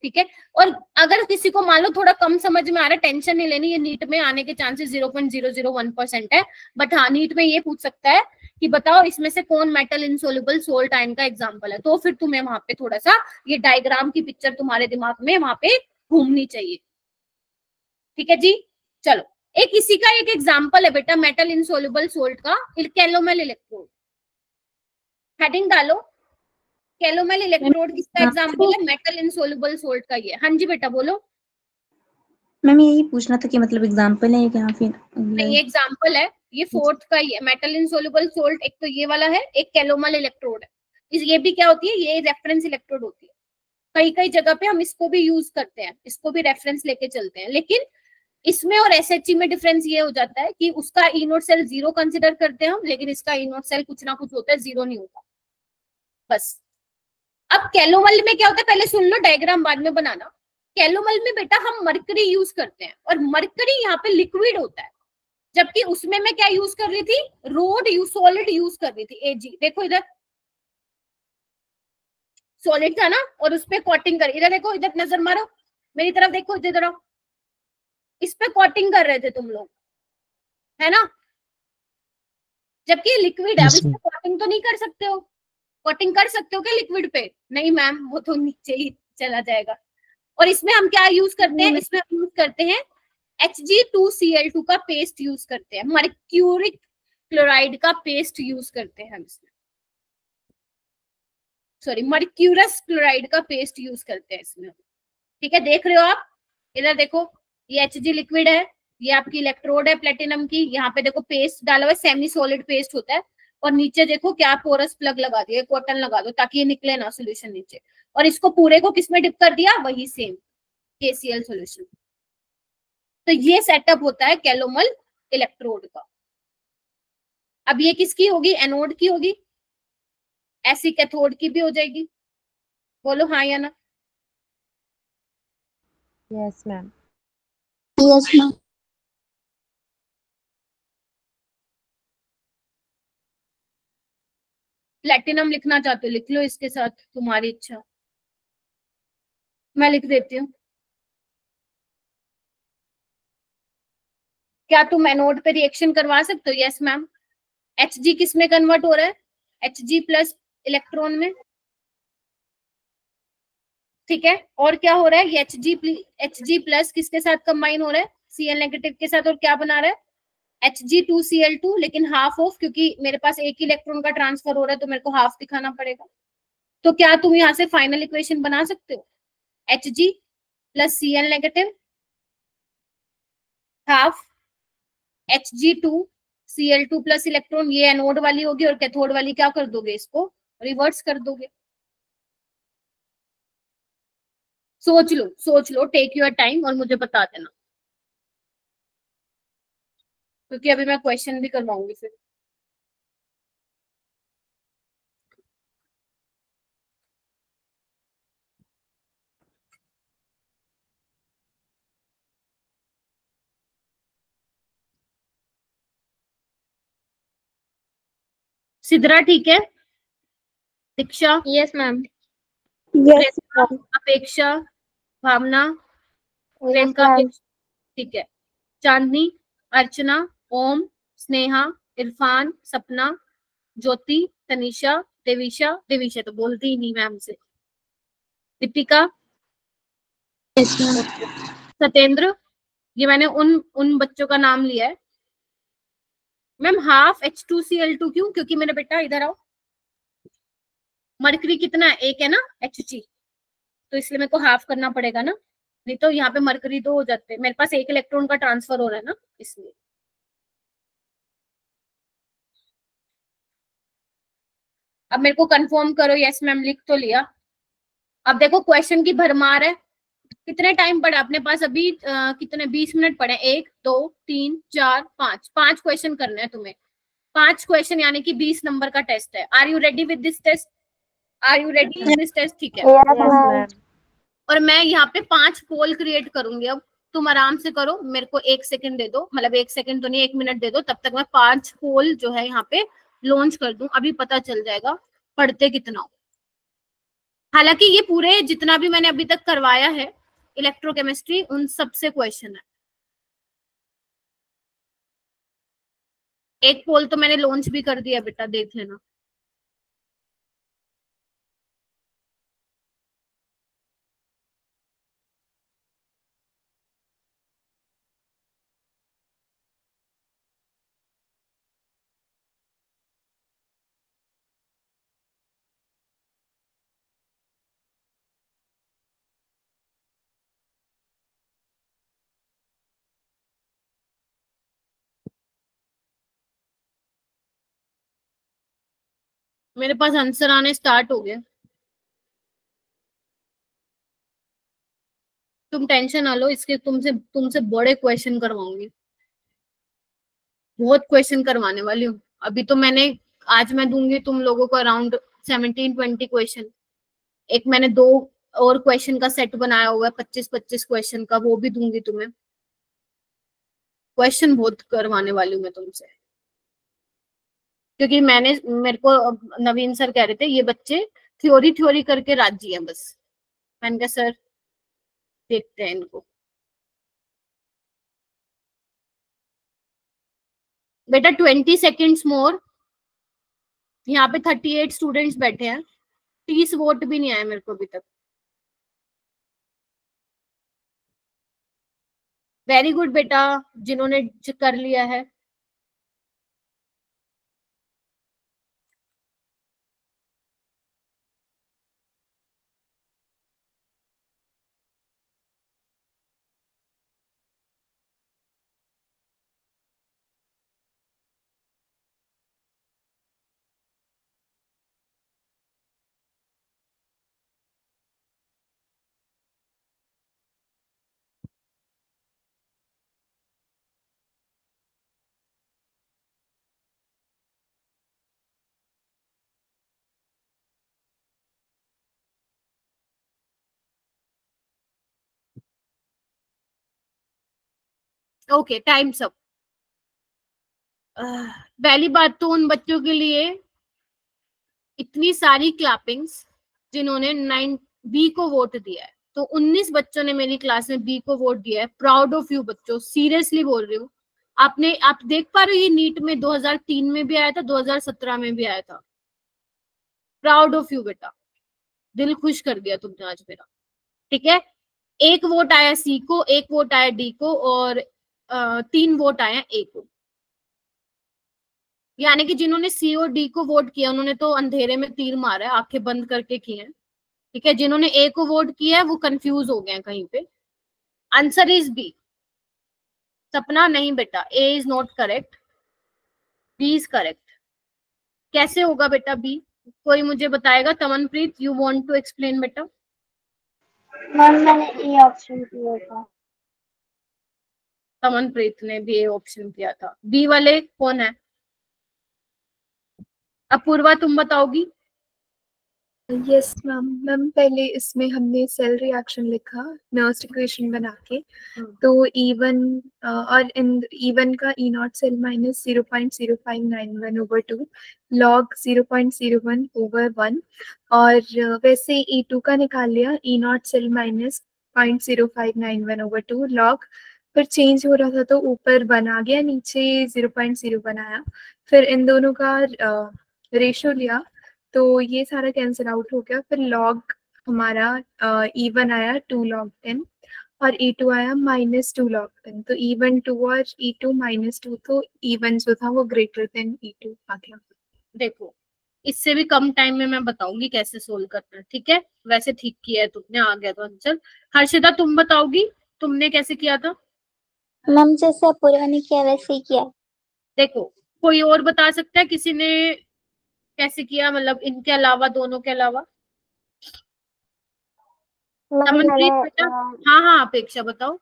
ठीक है? और अगर किसी को मान लो थोड़ा कम समझ में आ रहा है, टेंशन नहीं लेनी, ये नीट में आने के चांसेस 0.001% है, बट हाँ नीट में ये पूछ सकता है कि बताओ इसमें से कौन मेटल इनसोल्युबल सोल्ट आयन का एग्जांपल है, तो फिर तुम्हें वहां पे थोड़ा सा ये डायग्राम की पिक्चर तुम्हारे दिमाग में वहां पे घूमनी चाहिए, ठीक है जी? चलो एक इसी का एक एग्जाम्पल है बेटा मेटल इनसोल्युबल सोल्ट का, कैलोमल इलेक्ट्रोड, हेडिंग डालो, कैलोमल इलेक्ट्रोड किसका एग्जांपल है? मेटल इनसोल्युबल सोल्ट का ये। हाँ जी बेटा बोलो। मैम यही पूछना था कि मतलब एग्जांपल है क्या फिर? नहीं ये एग्जांपल है, ये फोर्थ का ही है, मेटल इनसोल्युबल सोल्ट एक तो ये वाला है, एक कैलोमल इलेक्ट्रोड है। ये भी क्या होती है? ये रेफरेंस इलेक्ट्रोड होती है, कई कई जगह पे हम इसको भी यूज करते हैं, इसको भी रेफरेंस लेके चलते हैं, लेकिन इसमें और SHE में डिफरेंस ये हो जाता है कि उसका ई नोट सेल 0 कंसिडर करते हैं हम, लेकिन इसका ई नोट सेल कुछ ना कुछ होता है, 0 नहीं होता बस। अब कैलोमल में क्या होता है, पहले सुन लो, डायग्राम बाद में बनाना। कैलोमल में बेटा हम मरकरी यूज करते हैं, और मरकरी यहाँ पे लिक्विड होता है, जबकि उसमें मैं क्या यूज कर रही थी? सॉलिड यूज कर रही थी, Ag। देखो इधर सॉलिड था ना, और उस पर कोटिंग कर, इधर देखो, इधर नजर मारो, मेरी तरफ देखो, इधर आओ, इस पे कोटिंग कर रहे थे तुम लोग, है ना? जबकि लिक्विड है, अब इस पे कोटिंग तो नहीं कर सकते हो। कोटिंग कर सकते हो क्या लिक्विड पे? नहीं मैम, वो तो नीचे ही चला जाएगा। और इसमें हम क्या यूज करते हैं? इसमें हम यूज करते हैं Hg2Cl2 का पेस्ट यूज करते हैं, मर्क्यूरिक क्लोराइड का पेस्ट यूज करते हैं हम इसमें, सॉरी मर्क्यूरस क्लोराइड का पेस्ट यूज करते हैं इसमें, ठीक है? देख रहे हो आप, इधर देखो, ये Hg लिक्विड है, ये आपकी इलेक्ट्रोड है प्लेटिनम की, यहाँ पे देखो पेस्ट डाला हुआ है, सेमी सॉलिड पेस्ट होता है, और नीचे देखो क्या पोरस प्लग लगा दिया, कॉटन लगा दो ताकि ये निकले ना सोल्यूशन नीचे, और इसको पूरे को किसमें डिप कर दिया? वही सेम KCl सोल्यूशन। तो ये सेटअप होता है कैलोमल इलेक्ट्रोड का। अब ये किसकी होगी? एनोड की होगी, ऐसी कैथोड की भी हो जाएगी, बोलो हाँ या ना? Yes ma'am. Yes ma'am. Platinum लिखना चाहते हो लिख लो इसके साथ, तुम्हारी इच्छा, मैं लिख देती हूँ। क्या तुम एनोड पे रिएक्शन करवा सकते हो? Yes ma'am. Hg किस में कन्वर्ट हो रहा है? Hg प्लस इलेक्ट्रॉन में, ठीक है? और क्या हो रहा है? ये Hg प्लस किसके साथ कंबाइन हो रहा है? Cl नेगेटिव के साथ, और क्या बना रहा है? Hg2Cl2, लेकिन हाफ ऑफ, क्योंकि मेरे पास एक इलेक्ट्रॉन का ट्रांसफर हो रहा है तो मेरे को हाफ दिखाना पड़ेगा। तो क्या तुम यहाँ से फाइनल इक्वेशन बना सकते हो? Hg plus Cl negative half Hg2Cl2 plus electron, ये एनोड वाली होगी, और कैथोड वाली क्या कर दोगे? इसको रिवर्स कर दोगे। सोच लो, टेक योर टाइम और मुझे बता देना, क्योंकि अभी मैं क्वेश्चन भी करवाऊंगी फिर। सिद्रा ठीक है? दीक्षा? Yes ma'am. अपेक्षा? भावना? प्रियंका? ठीक है। चांदनी? अर्चना? ओम? स्नेहा? इरफान? सपना? ज्योति? तनिषा? देविशा तो बोलती ही नहीं मैम से। दीपिका? Yes ma'am. सत्येंद्र, ये मैंने उन बच्चों का नाम लिया है। मैम हाफ H2Cl2 क्यों? क्योंकि मेरे बेटा इधर आओ, मरकरी कितना है? एक है ना Hg, तो इसलिए मेरे को हाफ करना पड़ेगा ना, नहीं तो यहाँ पे मरकरी 2 हो जाते हैं। मेरे पास 1 इलेक्ट्रॉन का ट्रांसफर हो रहा है ना, इसलिए। अब मेरे को कंफर्म करो। यस मैम, लिख तो लिया। अब देखो क्वेश्चन की भरमार है। कितने टाइम पड़ा अपने पास अभी? कितने? 20 मिनट पड़े। 1 2 3 4 5, 5 क्वेश्चन करने हैं तुम्हें। 5 क्वेश्चन यानी कि 20 नंबर का टेस्ट है। Are you ready with this test? Are you ready with this test? ठीक है। और मैं यहाँ पे 5 पोल क्रिएट करूंगी। अब तुम आराम से करो, मेरे को 1 सेकंड दे दो, मतलब 1 सेकंड तो नहीं, 1 मिनट दे दो, तब तक मैं 5 पोल जो है यहाँ पे लॉन्च कर दूं। अभी पता चल जाएगा पढ़ते कितना हो। हालांकि ये पूरे जितना भी मैंने अभी तक करवाया है इलेक्ट्रोकेमिस्ट्री, उन सबसे क्वेश्चन है। एक पोल तो मैंने लॉन्च भी कर दिया बेटा, देख लेना। मेरे पास आंसर आने स्टार्ट हो गए। तुम टेंशन ना लो, इसके तुमसे तुमसे बड़े क्वेश्चन करवाऊंगी, बहुत क्वेश्चन करवाने वाली हूँ। अभी तो आज मैं दूंगी तुम लोगों को अराउंड 17-20 क्वेश्चन। एक मैंने 2 और क्वेश्चन का सेट बनाया हुआ है, 25-25 क्वेश्चन का, वो भी दूंगी तुम्हें। क्वेश्चन बहुत करवाने वाली हूँ मैं तुमसे, क्योंकि मेरे को नवीन सर कह रहे थे ये बच्चे थ्योरी थ्योरी करके राजी है बस। मैंने कहा सर देखते हैं इनको। बेटा 20 सेकेंड्स मोर। यहाँ पे 38 स्टूडेंट्स बैठे हैं, 30 वोट भी नहीं आए मेरे को अभी तक। वेरी गुड बेटा, जिन्होंने कर लिया है। Okay, times up. पहली बात तो उन बच्चों के लिए इतनी सारी क्लैपिंग्स जिन्होंने 9 बी को वोट दिया है। तो 19 बच्चों ने मेरी क्लास में बी को वोट दिया है। प्राउड ऑफ यू बच्चों, सीरियसली बोल रही हूँ। आप देख पा रहे हो, ये नीट में 2003 में भी आया था, 2017 में भी आया था। प्राउड ऑफ यू बेटा, दिल खुश कर दिया तुमने आज मेरा। ठीक है, 1 वोट आया सी को, 1 वोट आया डी को, और 3 वोट आया ए को। यानी कि जिन्होंने सी और डी को वोट किया उन्होंने तो अंधेरे में तीर मारा है, आंखें बंद करके किए हैं। ठीक है, जिन्होंने ए को वोट किया है वो कंफ्यूज हो गए हैं कहीं पे। Answer is B. सपना नहीं बेटा, A is not correct, B is correct. कैसे होगा बेटा बी? कोई मुझे बताएगा? Tamanpreet, you want to explain बेटा? मैम मैंने ए ऑप्शन किया था। तमनप्रीत ने भी ए ऑप्शन किया था। बी वाले कौन है? अपूर्वा तुम बताओगी? Yes ma'am. मैम पहले इसमें हमने सेल रिएक्शन लिखा नर्स्ट इक्वेशन बना के, तो E1 और इन E1 का E naught cell minus 0.0591/2 log 0.01/1, और वैसे E2 का निकाल लिया E naught cell minus 0.0591/2 log. फिर चेंज हो रहा था तो ऊपर 1 आ गया, नीचे 0.0 बनाया। फिर इन दोनों का रेशो लिया तो ये सारा कैंसिल आउट हो गया। फिर लॉग हमारा E1 आया 2 log 10 और E2 आया -2 log 10। तो E1 2 और E2 -2, तो E1 जो था वो ग्रेटर देन E2 आ गया। देखो इससे भी कम टाइम में मैं बताऊंगी कैसे सोल्व करना है, ठीक है। वैसे ठीक किया है तुमने, आ गया तो आंसर। हर्षिता तुम बताओगी तुमने कैसे किया था? मैम जैसे अपूर्वा ने किया वैसे ही किया। देखो कोई और बता सकता है किसी ने कैसे किया, मतलब इनके अलावा, दोनों के अलावा? मैम अमनप्रीत बेटा। हाँ हाँ अपेक्षा बताओ।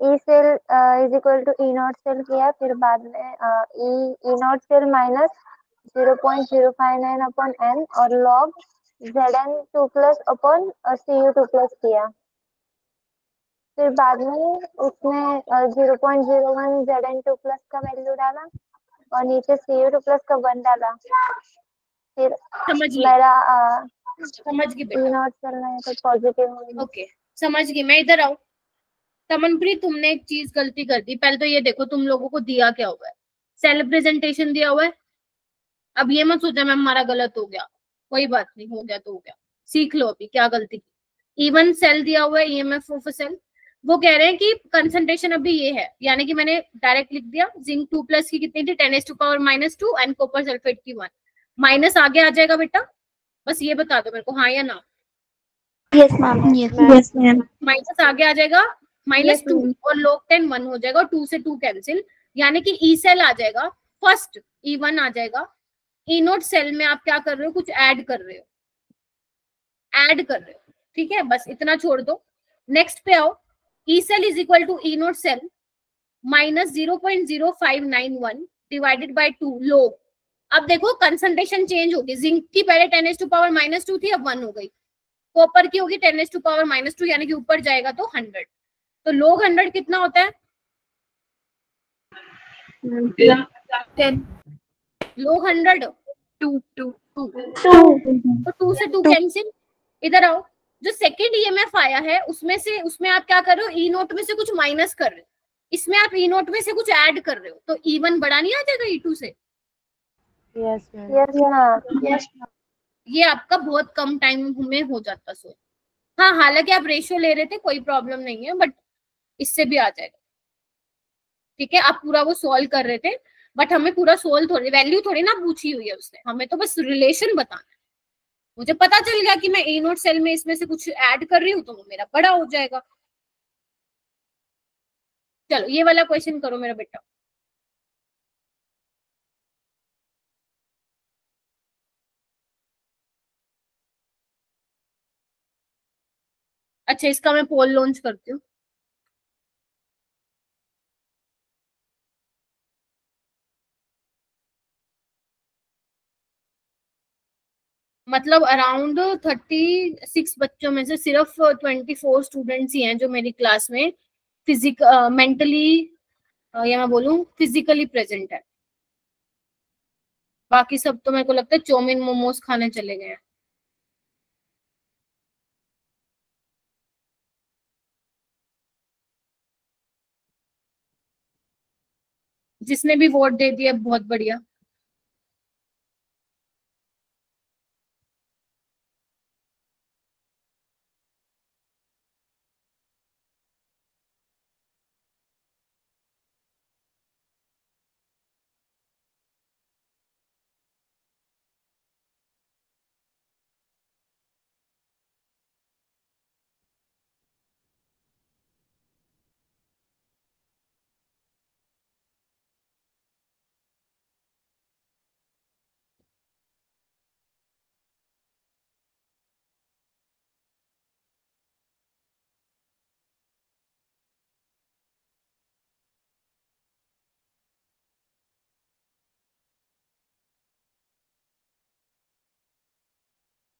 E cell is equal to E naught cell किया, फिर बाद में E naught cell minus 0.059 upon N और log Zn2 plus upon Cu2 plus किया। फिर बाद में उसमें 0.01 Zn2 प्लस का वैल्यू डाला और नीचे Cu2 प्लस का 1 डाला। फिर समझ गई, मेरा समझ गई ई बेटा। नॉट सेल में तो पॉजिटिव हो गया। ओके समझ गई मैं, इधर आओ। तमनप्रीत तुमने एक चीज गलती कर दी। पहले तो ये देखो तुम लोगों को दिया क्या हुआ है, सेल प्रेजेंटेशन दिया हुआ है। अब ये मत सोचा मैम हमारा गलत हो गया, कोई बात नहीं, हो गया तो हो गया। सीख लो अभी क्या गलती की। इवन सेल दिया हुआ है, ईएमएफ ऑफ सेल। वो कह रहे हैं कि कंसंट्रेशन अभी ये है, यानी कि मैंने डायरेक्ट लिख दिया जिंक 2 प्लस की कितनी थी, 10⁻⁻2 एंड कॉपर सल्फेट की 1। माइनस आगे आ जाएगा बेटा, बस ये बता दो मेरे को, हाँ या ना। Yes ma'am. Yes ma'am. Minus आगे आ जाएगा -2 और log 10 1 हो जाएगा और 2 से 2 कैंसिल, यानी कि ई सेल आ जाएगा फर्स्ट, E1 आ जाएगा। ई नोट सेल में आप क्या कर रहे हो, कुछ ऐड कर रहे हो, ऐड कर रहे हो, ठीक है। बस इतना छोड़ दो, नेक्स्ट पे आओ। E cell is equal to E naught cell minus 0.0591 divided by 2 log. अब देखो कंसंट्रेशन चेंज होगी, जिंक की पहले 10⁻⁻2 थी, अब 1 हो गई। कॉपर की होगी 10⁻⁻2, यानी कि ऊपर जाएगा तो 100। तो लोग 100 कितना होता है? 10 लोग 100 2 2 तो 2 से 2 कैंसिल। इधर आओ, जो सेकंड ईएमएफ आया है उसमें आप क्या कर रहे हो, ई नोट में से कुछ माइनस कर रहे हो, इसमें आप ई नोट में से कुछ ऐड कर रहे हो, तो E1 बड़ा नहीं आ जाएगा E2 से? Yes ma'am. ये आपका बहुत कम टाइम में हो जाता सो। हाँ हालांकि आप रेशियो ले रहे थे, कोई प्रॉब्लम नहीं है, बट इससे भी आ जाएगा, ठीक है। आप पूरा वो सॉल्व कर रहे थे, बट हमें पूरा सोल्व थोड़ी, वैल्यू थोड़ी ना पूछी हुई है उसने, हमें तो बस रिलेशन बताना है। मुझे पता चल गया कि मैं ए नोट सेल में इसमें से कुछ ऐड कर रही हूँ तो वो मेरा बड़ा हो जाएगा। चलो ये वाला क्वेश्चन करो मेरा बेटा। अच्छा इसका मैं पोल लॉन्च करती हूँ। मतलब अराउंड 36 बच्चों में से सिर्फ 24 स्टूडेंट्स ही हैं जो मेरी क्लास में मेंटली या मैं बोलूँ फिजिकली प्रेजेंट है। बाकी सब तो मेरे को लगता है चौमिन मोमोज खाने चले गए हैं। जिसने भी वोट दे दिया बहुत बढ़िया।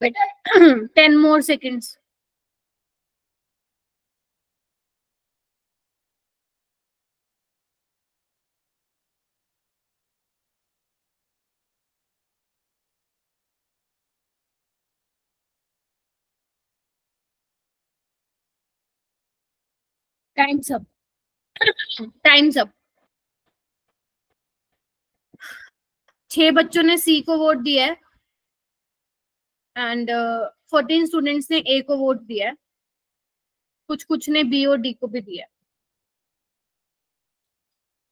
बेटा 10 more seconds। Times up, times up. 6 बच्चों ने सी को वोट दिया है एंड 14 स्टूडेंट्स ने ए को वोट दिया है, कुछ ने बी और डी को भी दिया है।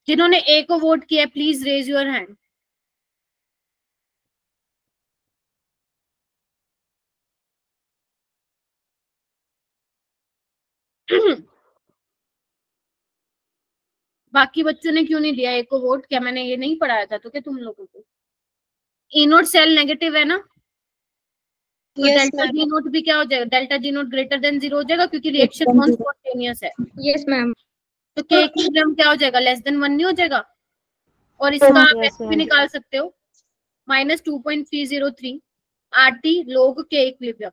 जिन्होंने ए को वोट किया प्लीज रेज योर हैंड। बाकी बच्चों ने क्यों नहीं दिया ए को वोट? क्या मैंने ये नहीं पढ़ाया था तो क्या तुम लोगों को? ई नोट सेल नेगेटिव है ना, तो डेल्टा जी नोट भी क्या हो जाएगा? Delta G note greater than 0 हो जाएगा क्योंकि रिएक्शन नॉन स्पॉन्टेनियस है। Yes ma'am. तो के इक्विलिब्रियम क्या हो जाएगा? लेस देन 1 नहीं हो जाएगा? और इसका आप ऐसे भी निकाल सकते हो, -2.303 RT log के इक्विलिब्रियम।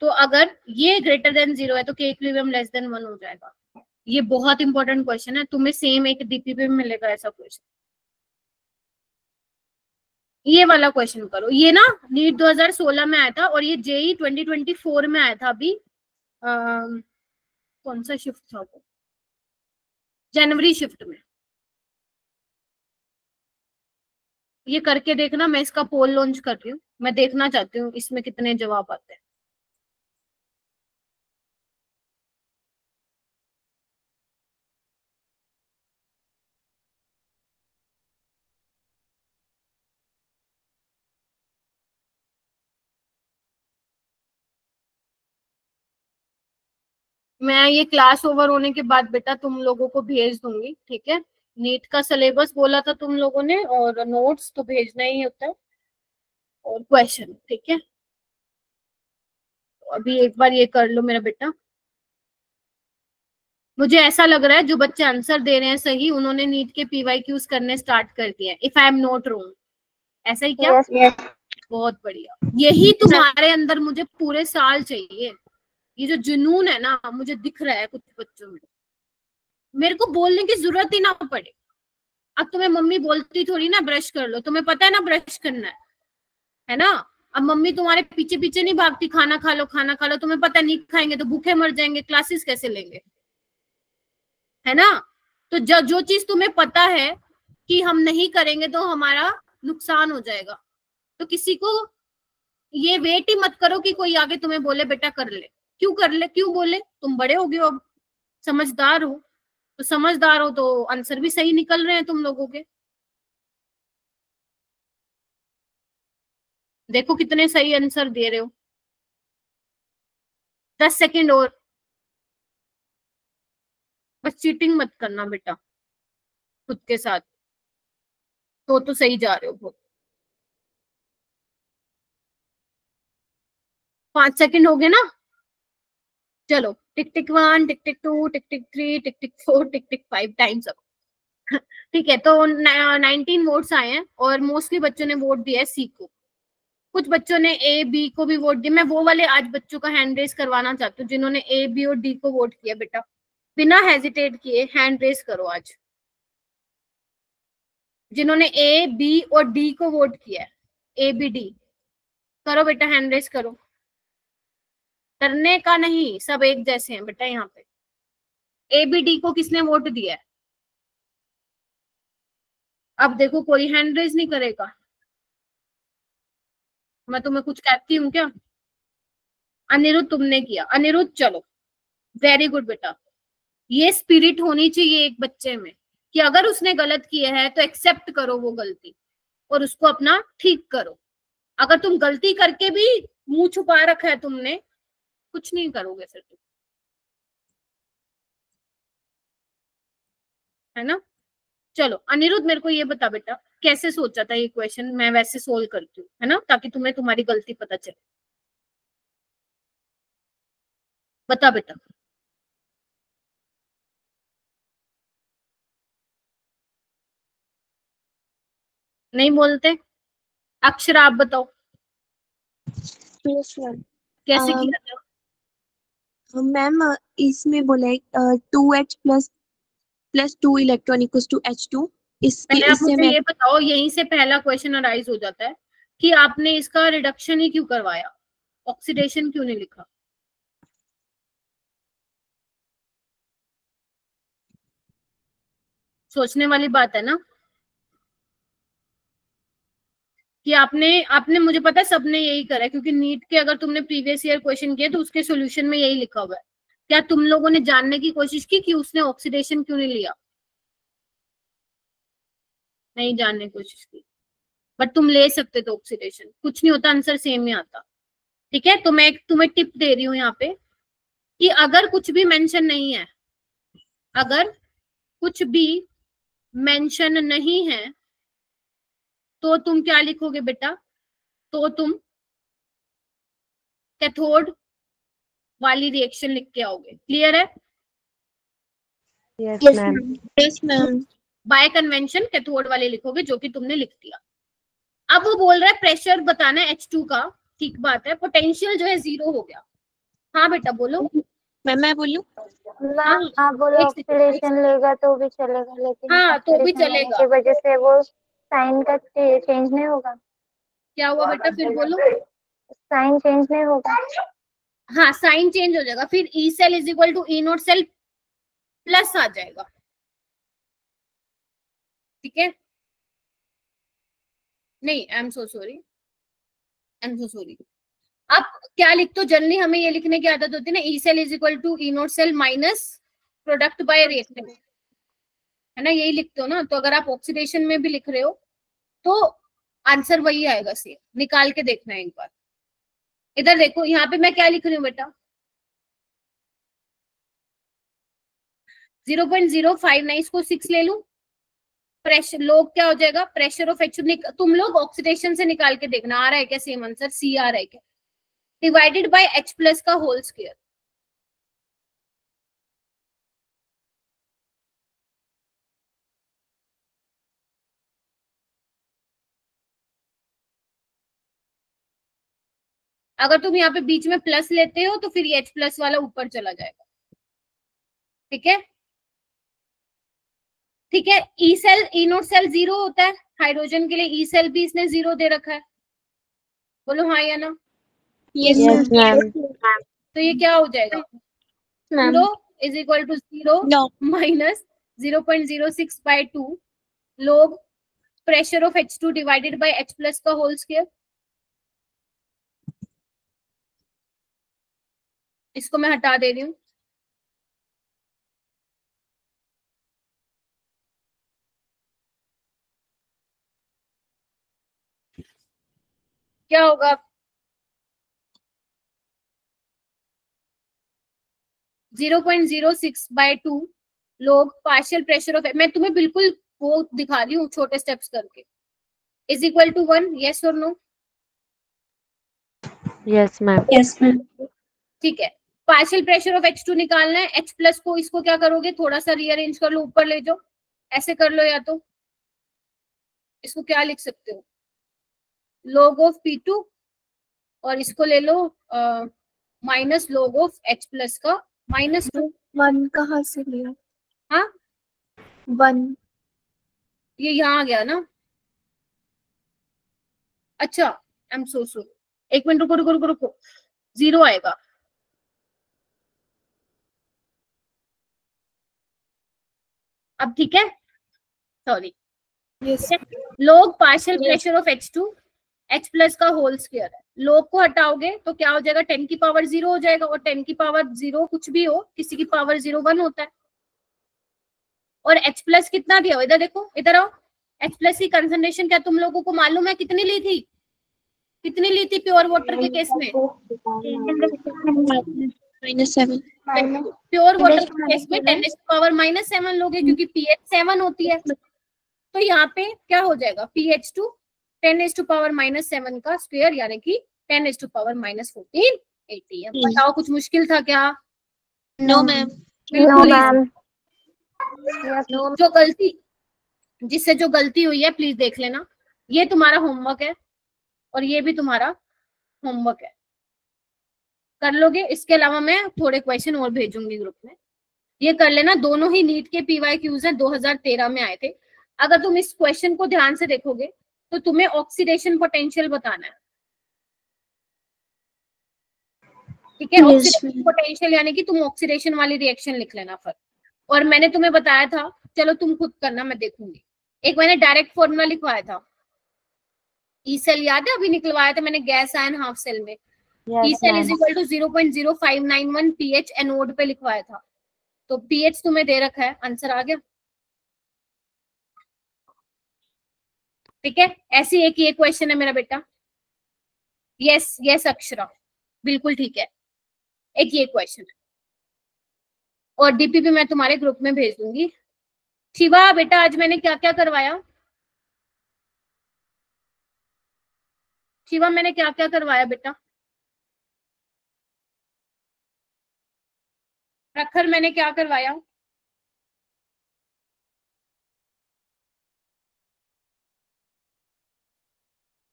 तो अगर ये ग्रेटर देन 0 है तो के इक्विलिब्रियम लेस देन 1 हो जाएगा। ये बहुत इंपॉर्टेंट क्वेश्चन है, तुम्हें सेम एक डीपीपी में मिलेगा ऐसा क्वेश्चन। ये वाला क्वेश्चन करो। ये ना नीट 2016 में आया था और ये जेई 2024 में आया था। अभी कौन सा शिफ्ट था वो? जनवरी शिफ्ट में। ये करके देखना, मैं इसका पोल लॉन्च कर रही हूँ, मैं देखना चाहती हूँ इसमें कितने जवाब आते हैं। मैं ये क्लास ओवर होने के बाद बेटा तुम लोगों को भेज दूंगी, ठीक है? नीट का सिलेबस बोला था तुम लोगों ने, और नोट्स तो भेजना ही होता है, और क्वेश्चन, ठीक है? तो अभी एक बार ये कर लो मेरा बेटा। मुझे ऐसा लग रहा है जो बच्चे आंसर दे रहे हैं सही, उन्होंने नीट के PYQs करने स्टार्ट कर दिए हैं, if I am not wrong. ऐसा ही क्या? Yes. बहुत बढ़िया। यही तुम्हारे अंदर मुझे पूरे साल चाहिए। ये जो जुनून है ना, मुझे दिख रहा है कुछ बच्चों में। मेरे को बोलने की जरूरत ही ना पड़े। अब तुम्हें मम्मी बोलती थोड़ी ना ब्रश कर लो, तुम्हें पता है ना ब्रश करना है ना? अब मम्मी तुम्हारे पीछे पीछे नहीं भागती, खाना खा लो खाना खा लो, तुम्हें पता नहीं खाएंगे तो भूखे मर जाएंगे, क्लासेस कैसे लेंगे, है ना? तो जो चीज तुम्हें पता है कि हम नहीं करेंगे तो हमारा नुकसान हो जाएगा, तो किसी को ये वेट ही मत करो कि कोई आगे तुम्हें बोले बेटा कर ले। क्यों कर ले? क्यों बोले? तुम बड़े हो गए हो, अब समझदार हो, तो समझदार हो तो आंसर भी सही निकल रहे हैं तुम लोगों के। देखो कितने सही आंसर दे रहे हो। 10 सेकंड और, बस चीटिंग मत करना बेटा खुद के साथ, तो सही जा रहे हो बहुत। 5 सेकंड हो गए ना? चलो, टिक टिक 1, टिक टिक 2, टिक टिक 3, टिक टिक 4, टिक टिक 5, टाइम्स अप। ठीक है, तो 19 वोट्स आए हैं और मोस्टली बच्चों ने वोट दिया है सी को। कुछ बच्चों ने ए बी को भी वोट दिया। मैं वो वाले आज बच्चों का हैंड रेस करवाना चाहती हूँ जिन्होंने ए बी और डी को वोट किया। बेटा बिना हेजिटेट किए हैंड रेस करो आज, जिन्होंने ए बी और डी को वोट किया है। ए बी डी करो बेटा, हैंड रेस करो। करने का नहीं, सब एक जैसे हैं बेटा यहाँ पे। ए बी डी को किसने वोट दिया है? अब देखो कोई हैंड रेस नहीं करेगा, मैं तुम्हें कुछ कहती हूँ क्या? अनिरुद्ध तुमने किया। अनिरुद्ध चलो, वेरी गुड बेटा। ये स्पिरिट होनी चाहिए एक बच्चे में कि अगर उसने गलत किया है तो एक्सेप्ट करो वो गलती और उसको अपना ठीक करो। अगर तुम गलती करके भी मुंह छुपा रखा है तुमने, कुछ नहीं करोगे फिर तुम, है ना? चलो अनिरुद्ध मेरे को ये बता बेटा, कैसे सोचा था ये क्वेश्चन? मैं वैसे सोल्व करती हूँ, है ना, ताकि तुम्हें तुम्हारी गलती पता चले। बता बेटा। नहीं बोलते? अक्षर आप बताओ यस मैम। कैसे किया था? मैम इसमें बोला है 2H plus 2 electron equals to H2। पहले आप इससे मुझे मैं ये बताओ, यहीं से पहला क्वेश्चन अराइज हो जाता है कि आपने इसका रिडक्शन ही क्यों करवाया, ऑक्सीडेशन क्यों नहीं लिखा? सोचने वाली बात है ना। कि आपने मुझे पता है सबने यही करा है, क्योंकि नीट के अगर तुमने प्रीवियस ईयर क्वेश्चन किए तो उसके सॉल्यूशन में यही लिखा हुआ है। क्या तुम लोगों ने जानने की कोशिश की कि उसने ऑक्सीडेशन क्यों नहीं लिया? नहीं जानने की कोशिश की, बट तुम ले सकते थे ऑक्सीडेशन, कुछ नहीं होता, आंसर सेम ही आता। ठीक है, तो मैं तुम्हें टिप दे रही हूँ यहाँ पे कि अगर कुछ भी मेंशन नहीं है, अगर कुछ भी मेंशन नहीं है तो तुम क्या लिखोगे बेटा? तो तुम कैथोड वाली रिएक्शन लिख के आओगे। क्लियर है? Yes ma'am. Yes ma'am. Bye convention cathode वाले लिखोगे, जो कि तुमने लिख दिया। अब वो बोल रहा है प्रेशर बताना है H2 का, ठीक बात है। पोटेंशियल जो है 0 हो गया। हाँ बेटा बोलो। मैम मैं बोलूं? मैम आप बोलो ऑक्सीडेशन लेगा तो भी चलेगा, लेकिन हाँ तो भी oxidation चलेगा। की वजह से वो साइन का चेंज नहीं होगा। क्या हुआ बेटा, फिर बोलो। साइन चेंज नहीं होगा। हाँ साइन चेंज हो जाएगा, फिर E cell is equal to E naught cell plus आ जाएगा। ठीक है, नहीं I am so sorry, I am so sorry. अब क्या लिखते हो, जनरली हमें ये लिखने की आदत होती है ना, E cell is equal to E naught cell minus product by reactant, है ना, यही लिखते हो ना। तो अगर आप ऑक्सीडेशन में भी लिख रहे हो तो आंसर वही आएगा, सेम। निकाल के देखना है एक बार। इधर देखो, यहाँ पे मैं क्या लिख रही हूँ बेटा, 0.059, इसको 6 ले लूं, प्रेशर लोग क्या हो जाएगा, प्रेशर ऑफ H2। तुम लोग ऑक्सीडेशन से निकाल के देखना आ रहा है क्या सेम आंसर, सी आ रहा है क्या, डिवाइडेड बाय H प्लस का होल स्क्वायर। अगर तुम यहाँ पे बीच में प्लस लेते हो तो फिर ये H प्लस वाला ऊपर चला जाएगा। ठीक है, ठीक है। E cell E naught cell 0 होता है हाइड्रोजन के लिए, ई सेल भी इसने 0 दे रखा है। बोलो हाँ या ना। Yes ma'am. तो ये क्या हो जाएगा, 0 इज इक्वल टू 0 माइनस 0.06/2 लोग pressure of H2 divided by H plus का होल स्क्वायर। इसको मैं हटा दे रही हूँ। क्या होगा, 0.06/2 लोग पार्शियल प्रेशर ऑफ, मैं तुम्हें बिल्कुल वो दिखा रही हूँ छोटे स्टेप्स करके, इज इक्वल टू 1। यस और no? Yes ma'am. Yes ma'am. ठीक है, पार्शियल प्रेशर ऑफ H2 निकालना है। H प्लस को इसको क्या करोगे, थोड़ा सा रीअरेंज कर लो, ऊपर ले जाओ, ऐसे कर लो, या तो इसको क्या लिख सकते हो, log ऑफ P2, और इसको ले लो minus log of H plus का -2। 1 कहाँ से लिया? हाँ 1 ये यहाँ आ गया ना। अच्छा आई एम सो सॉरी, एक मिनट रुको रुको रुको रुको, 0 आएगा। अब ठीक है, सॉरी। यस लोग partial pressure of H2 H plus का होल स्क्वायर है, लोग को हटाओगे तो क्या हो जाएगा, 10 की पावर 0 हो जाएगा, और 10 की पावर 0 कुछ भी हो, किसी की पावर 0 1 होता है। और H प्लस कितना दिया हो, इधर देखो, इधर आओ। H प्लस की कंसंट्रेशन क्या तुम लोगों को मालूम है कितनी ली थी, कितनी ली थी प्योर वाटर के केस में? -7 प्योर वाटर के केस में 10 की पावर -7 लोगे, क्योंकि pH 7 होती है। तो यहाँ पे क्या हो जाएगा, pH2 10 की पावर -7 का स्क्वायर, यानी कि 10 की पावर -14 ATM। बताओ कुछ मुश्किल था क्या? No ma'am. बिल्कुल मैम। जो गलती, जिससे जो गलती हुई है प्लीज देख लेना। ये तुम्हारा होमवर्क है और ये भी तुम्हारा होमवर्क है, कर लोगे। इसके अलावा मैं थोड़े क्वेश्चन और भेजूंगी ग्रुप में, ये कर लेना। दोनों ही नीट के PYQs हैं, 2013 में आए थे। अगर तुम इस क्वेश्चन को ध्यान से देखोगे तो तुम्हें ऑक्सीडेशन पोटेंशियल बताना है। ठीक है, ऑक्सीडेशन पोटेंशियल यानी कि तुम ऑक्सीडेशन वाली रिएक्शन लिख लेना फिर। और मैंने तुम्हें बताया था, चलो तुम खुद करना, मैं देखूंगी। एक मैंने डायरेक्ट फॉर्मूला लिखवाया था, ई सेल याद है, अभी निकलवाया था मैंने गैस आयन हाफ सेल में। E Yes, cell ma'am. Is equal to 0.0591 pH anode पे लिखवाया था, तो पीएच तुम्हें दे रखा है, आंसर आ गया। ठीक है, ऐसी एक ये क्वेश्चन है मेरा बेटा। यस यस अक्षरा, बिल्कुल ठीक है, एक ये क्वेश्चन है, और डीपीपी मैं तुम्हारे ग्रुप में भेज दूंगी। शिवा बेटा आज मैंने क्या क्या करवाया, शिवा मैंने क्या क्या करवाया बेटा, प्रखर मैंने क्या करवाया,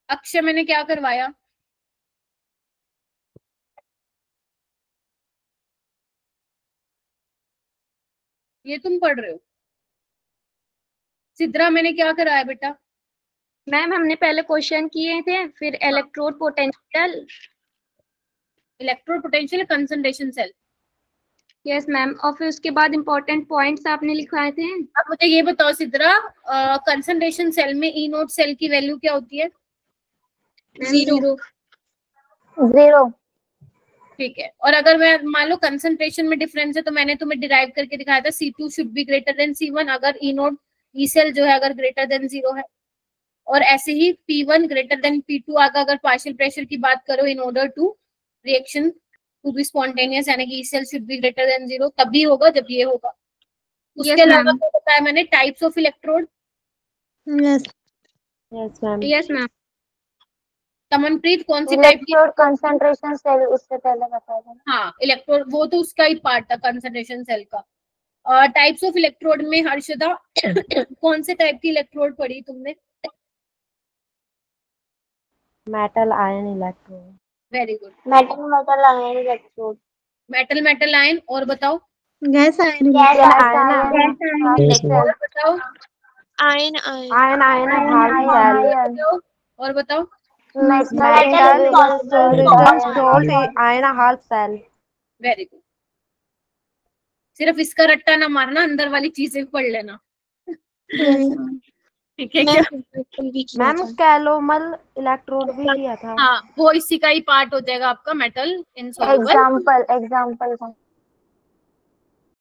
अक्षय मैंने क्या करवाया, ये तुम पढ़ रहे हो। सिद्रा मैंने क्या कराया बेटा, मैम हमने पहले क्वेश्चन किए थे, फिर electrode potential. Electrode potential concentration cell. Yes ma'am, और फिर उसके बाद इम्पोर्टेंट पॉइंट्स आपने लिखवाए थे। अब मुझे ये बताओ सिद्रा, कंसंट्रेशन सेल में ई नोट सेल की वैल्यू क्या होती है? 0। 0. ठीक है, और अगर मैं मान लो कंसंट्रेशन में डिफरेंस है तो मैंने तुम्हें डिराइव करके दिखाया था C2 should be greater then C1 अगर ई नोट ई सेल जो है अगर ग्रेटर देन 0 है, और ऐसे ही P1 ग्रेटर देन P2 अगर पार्शियल प्रेशर की बात करो in order to reaction to be spontaneous, यानी कि E cell should be greater than 0, तभी होगा जब ये होगा। उसके अलावा क्या बताया मैंने, types of electrode. Yes Yes, ma'am. Yes ma'am. Tamanpreet कौन सी टाइप की? Electrode concentration cell उससे पहले बता देना. हाँ इलेक्ट्रोड, वो तो उसका ही पार्ट था कंसंट्रेशन सेल का। टाइप्स ऑफ इलेक्ट्रोड में हर्षदा कौन से टाइप की इलेक्ट्रोड पढ़ी तुमने? Metal ion electrode. Very good, metal ion electrode. Metal metal ion, और बताओ, gas ion Gas ion. Yes, ma'am. और बताओ, आयन Ion ion. और बताओ, Metal salt ion half cell. Very good. सिर्फ इसका रट्टा ना मारना, अंदर वाली चीजें पढ़ लेना, ठीक है क्या? मैम कैलोमल इलेक्ट्रोड भी लिया था. हाँ वो इसी का ही पार्ट हो जाएगा आपका, मेटल इनसॉल्युबल। एग्जांपल